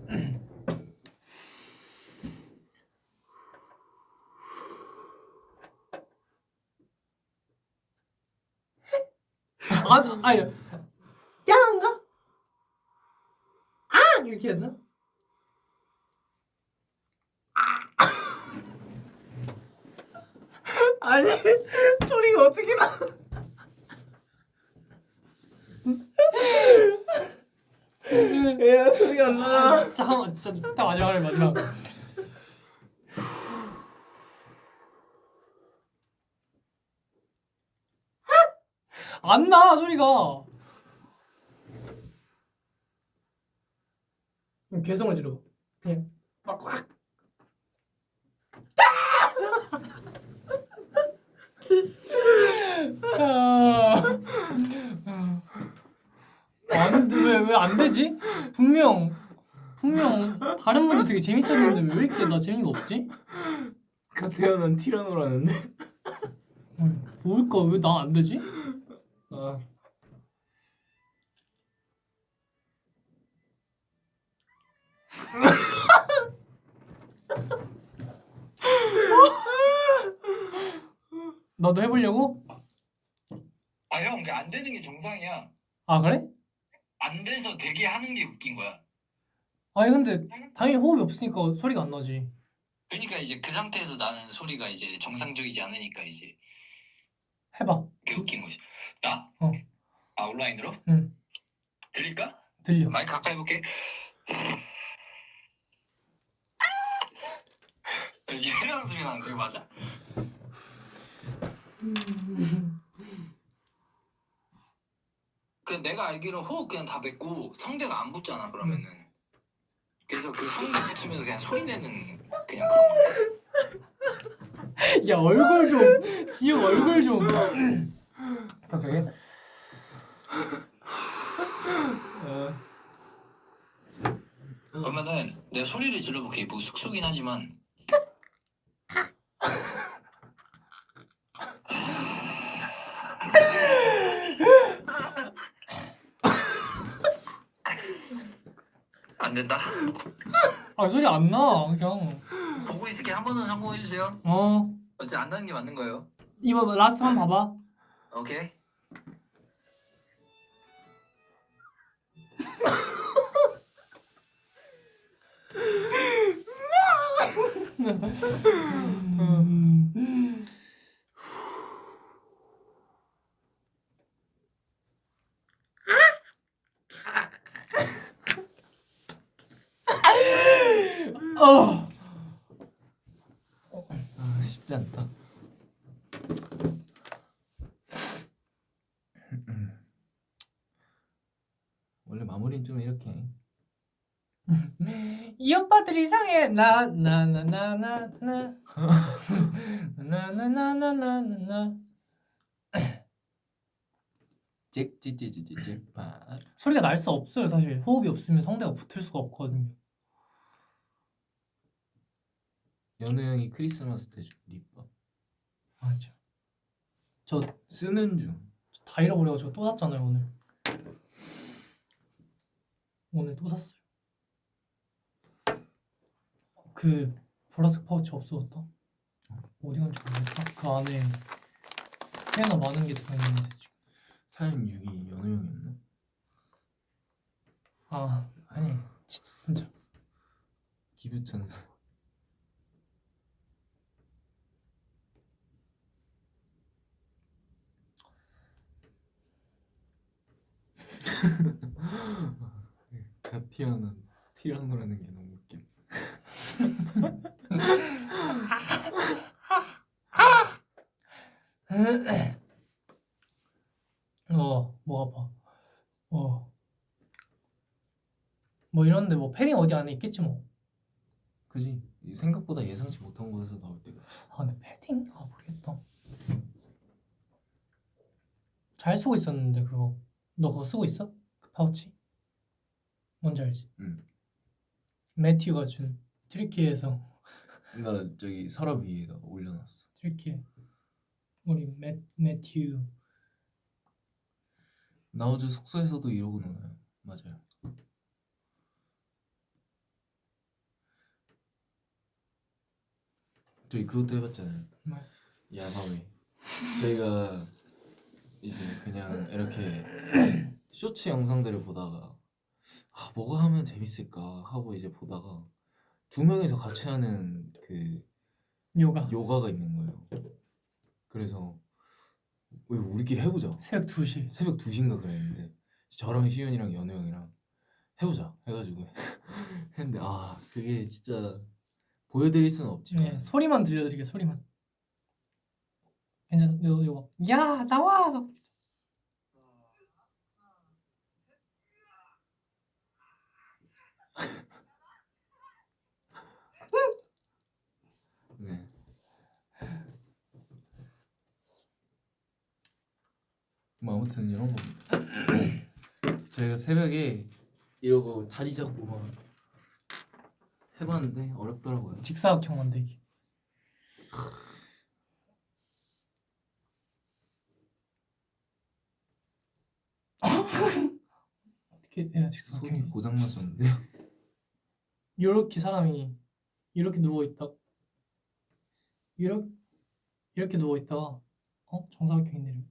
아니 깍인가? 아 이렇게 해야 되나? 아니 소리가 어떻게 나? 야 소리가 안 나. 잠깐만 진짜 딱 마지막에 마지막. 안 나 소리가. 개성을 지르고 그냥 꽉. 왜 안 되지? 분명 다른 분들 되게 재밌었는데 왜 이렇게 나 재미가 없지? 태어난 티라노라는데. 뭘까 왜 나 안 되지? 아. 너도 해보려고? 아 형, 그게 안 되는 게 정상이야. 아 그래? 안 돼서 되게 하는 게 웃긴 거야. 아니 근데 당연히 호흡이 없으니까 소리가 안 나지. 그러니까 이제 그 상태에서 나는 소리가 이제 정상적이지 않으니까 이제 해봐. 그게 웃긴 거지. 나? 어. 아 온라인으로? 응. 들릴까? 들려. 마이크 가까이 해볼게. 이런 소리 나는데 이거 맞아? 그 내가 알기로 호흡 그냥 다 뱉고 성대가 안 붙잖아 그러면은. 그래서 그 성대 붙으면서 그냥 소리 내는 그냥 그런 거. 야 얼굴 좀 지금 얼굴 좀. 그래. 그러면은 내 소리를 질러볼게. 뭐 숙소긴 하지만. 안 된다. 아 소리 안 나. 그냥 보고 있을게. 한 번은 성공해주세요. 어 어차피 안 나는 게 맞는 거예요. 이거 라스트 한 번 봐봐. 오케이. 어. 쉽지 않다. 원래 마무리는 좀 이렇게 해. 이 오빠들 이상해. 나나나나나나나나나나나나 찍찍찍찍찍 소리가 날 수 없어요 사실. 호흡이 없으면 성대가 붙을 수가 없거든요. 연우 형이 크리스마스 때 준 립밤 맞아. 저 쓰는 중. 다 잃어버려가지고 또 샀잖아요 오늘. 오늘 또 샀어요. 그 보라색 파우치 없어졌다. 어디 간지 모르겠다. 그 안에 꽤나 많은 게 들어있는데 지금. 사연 6이 연우 형이었나? 아 아니 진짜 기부천사. 가티아는 티라노라는 게 너무 웃겨. 뭐 아파. 뭐 이런데 뭐 패딩 어디 안에 있겠지 뭐. 그지? 생각보다 예상치 못한 곳에서 나올 때가 있어. 아 근데 패딩? 아 모르겠다. 잘 쓰고 있었는데 그거. 너 그거 쓰고 있어? 그 파우치? 뭔지 알지? 응. 매튜가 준 튀르키예에서. 나 저기 서랍 위에다 올려놨어. 튀르키예 우리 매튜. 나 어제 숙소에서도 이러고 노나요. 맞아요. 저희 그것도 해봤잖아요. 뭐? 야바위. 저희가 이제 그냥 이렇게 쇼츠 영상들을 보다가 뭐가 하면 재밌을까 하고 이제 보다가 두 명이서 같이 하는 그 요가가 있는 거예요. 그래서 왜 우리끼리 해보자. 새벽 2시. 새벽 2시인가 그랬는데 저랑 시윤이랑 연우 형이랑 해보자 해가지고 했는데 그게 진짜 보여드릴 수는 없지만 네, 소리만 들려드리게 소리만. 괜찮아. 이거 야 나와 막. 네. 뭐 아무튼 이런 겁니다. 저희가 새벽에 이러고 다리 잡고 막 해봤는데 어렵더라고요. 직사각형 만들기. 어떻게 해야 손이 직사각형이? 고장 나셨는데요. 이렇게 사람이 이렇게 누워 있다. 이렇게 누워 있다가 정사각형인데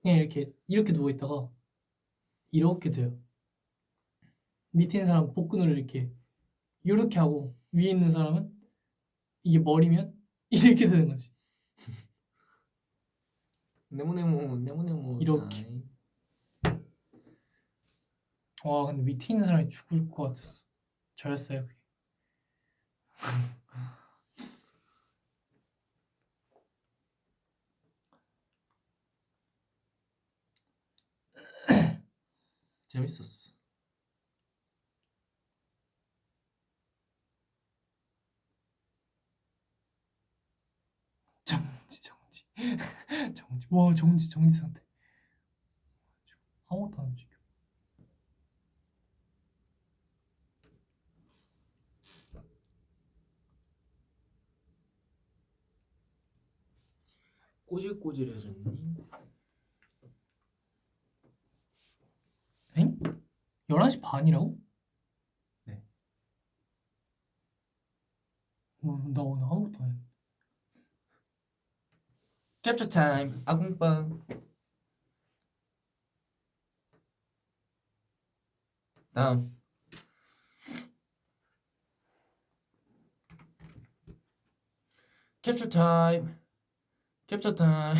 그냥 이렇게 누워 있다가 이렇게 돼요. 밑에 있는 사람 복근을 이렇게 하고 위에 있는 사람은 이게 머리면 이렇게 되는 거지. 네모네모 이렇게. 와 근데 밑에 있는 사람이 죽을 것 같았어. 저였어요 그게. 재밌었어. 정지. 와 정지 상태. 아무것도 안 움직여. 꼬질꼬질해졌니? 엥? 11시 반이라고? 네. 나 오늘 아무것도 안 했는데. 캡처 타임 아궁빵. 다음 캡처 타임. 캡처 타임.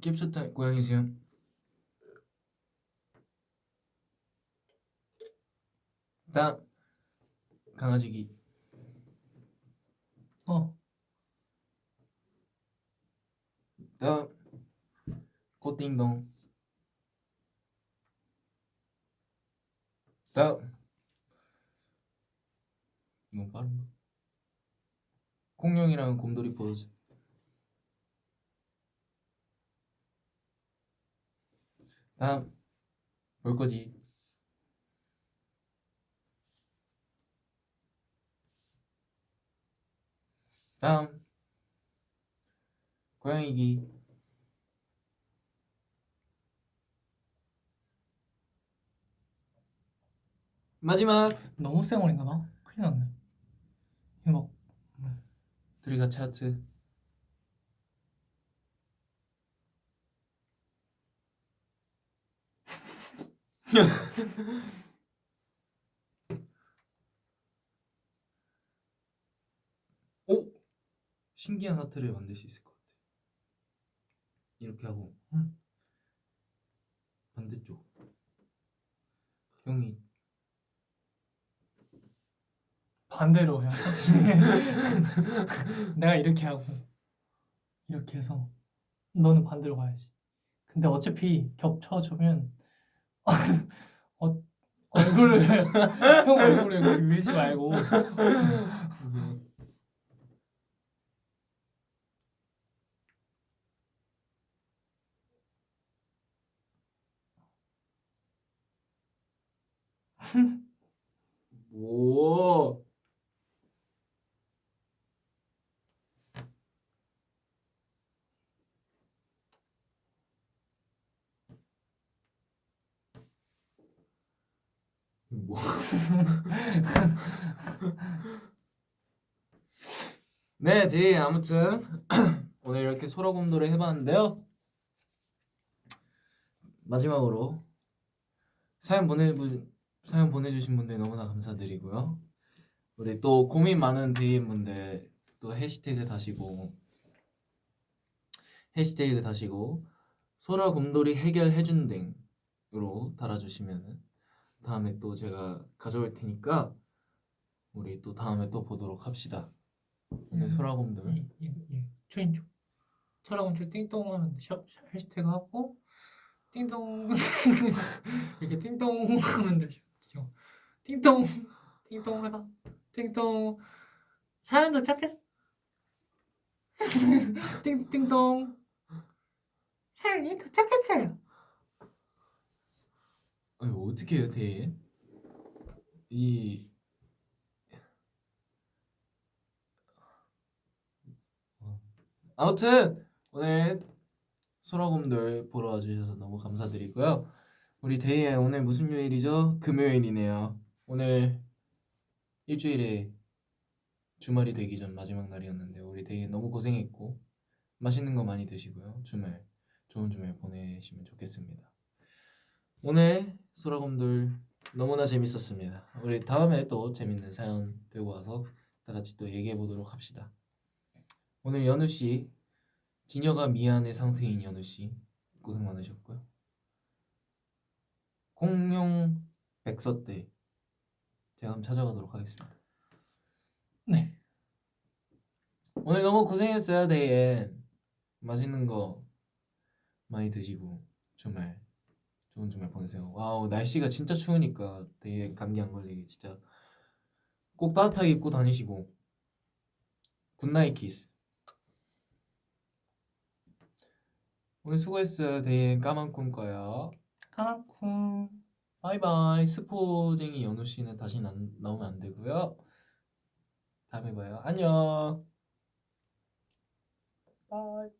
캡처 타임. 고양이 수염. 다음 강아지기. 다음 꽃띵동. 다음 너무 빠른가? 공룡이랑 곰돌이 포즈. 다음 볼 거지. 다음 고양이기. 마지막 너무 쌩얼인가 나? 큰일 났네. 이거 막 둘이 같이 하트. 오! 신기한 하트를 만들 수 있을 것 같아. 이렇게 하고 반대쪽 형이 반대로 해야 내가 이렇게 하고 이렇게 해서 너는 반대로 가야지. 근데 어차피 겹쳐주면 얼굴을 형 얼굴을 그렇게 밀지 말고 오. 뭐. 네, 데이 아무튼 오늘 이렇게 소라곰돌을 해봤는데요. 마지막으로 사연 보내주신 분들 너무나 감사드리고요. 우리 또 고민 많은 데이인 분들 또 해시태그 다시고 소라곰돌이 해결해준 댕으로 달아주시면 다음에 또 제가 가져올 테니까 우리 또 다음에 또 보도록 합시다. 오늘 소라곰돌 초인종 철학원초 띵동 하면 해시태그 하고 띵동 이렇게 띵동 하면 되죠. 띵동 띵동 해봐. 띵동 사연 도착했어. 띵띵동 사연이 도착했어요. 아니 어떻게 해요 데이? 아무튼 오늘 소라곰돌 보러 와주셔서 너무 감사드리고요. 우리 데이에 오늘 무슨 요일이죠? 금요일이네요. 오늘 일주일에 주말이 되기 전 마지막 날이었는데 우리 데이 너무 고생했고 맛있는 거 많이 드시고요. 좋은 주말 보내시면 좋겠습니다. 오늘 소라곰돌 너무나 재밌었습니다. 우리 다음에 또 재밌는 사연 들고 와서 다 같이 또 얘기해 보도록 합시다. 오늘 연우 씨, 진여가 미안해 상태인 연우 씨 고생 많으셨고요. 공룡 백서대 제가 한번 찾아가도록 하겠습니다. 네. 오늘 너무 고생했어요 데이엔. 맛있는 거 많이 드시고 좋은 주말 보내세요. 와우 날씨가 진짜 추우니까 데이엔 감기 안 걸리게 진짜 꼭 따뜻하게 입고 다니시고 굿나잇 키스. 오늘 수고했어요 데이엔. 까만 꿈 꿔요. 까만쿵. 바이바이. 스포쟁이 연우 씨는 다시 나오면 안 되고요. 다음에 봐요. 안녕. 바이.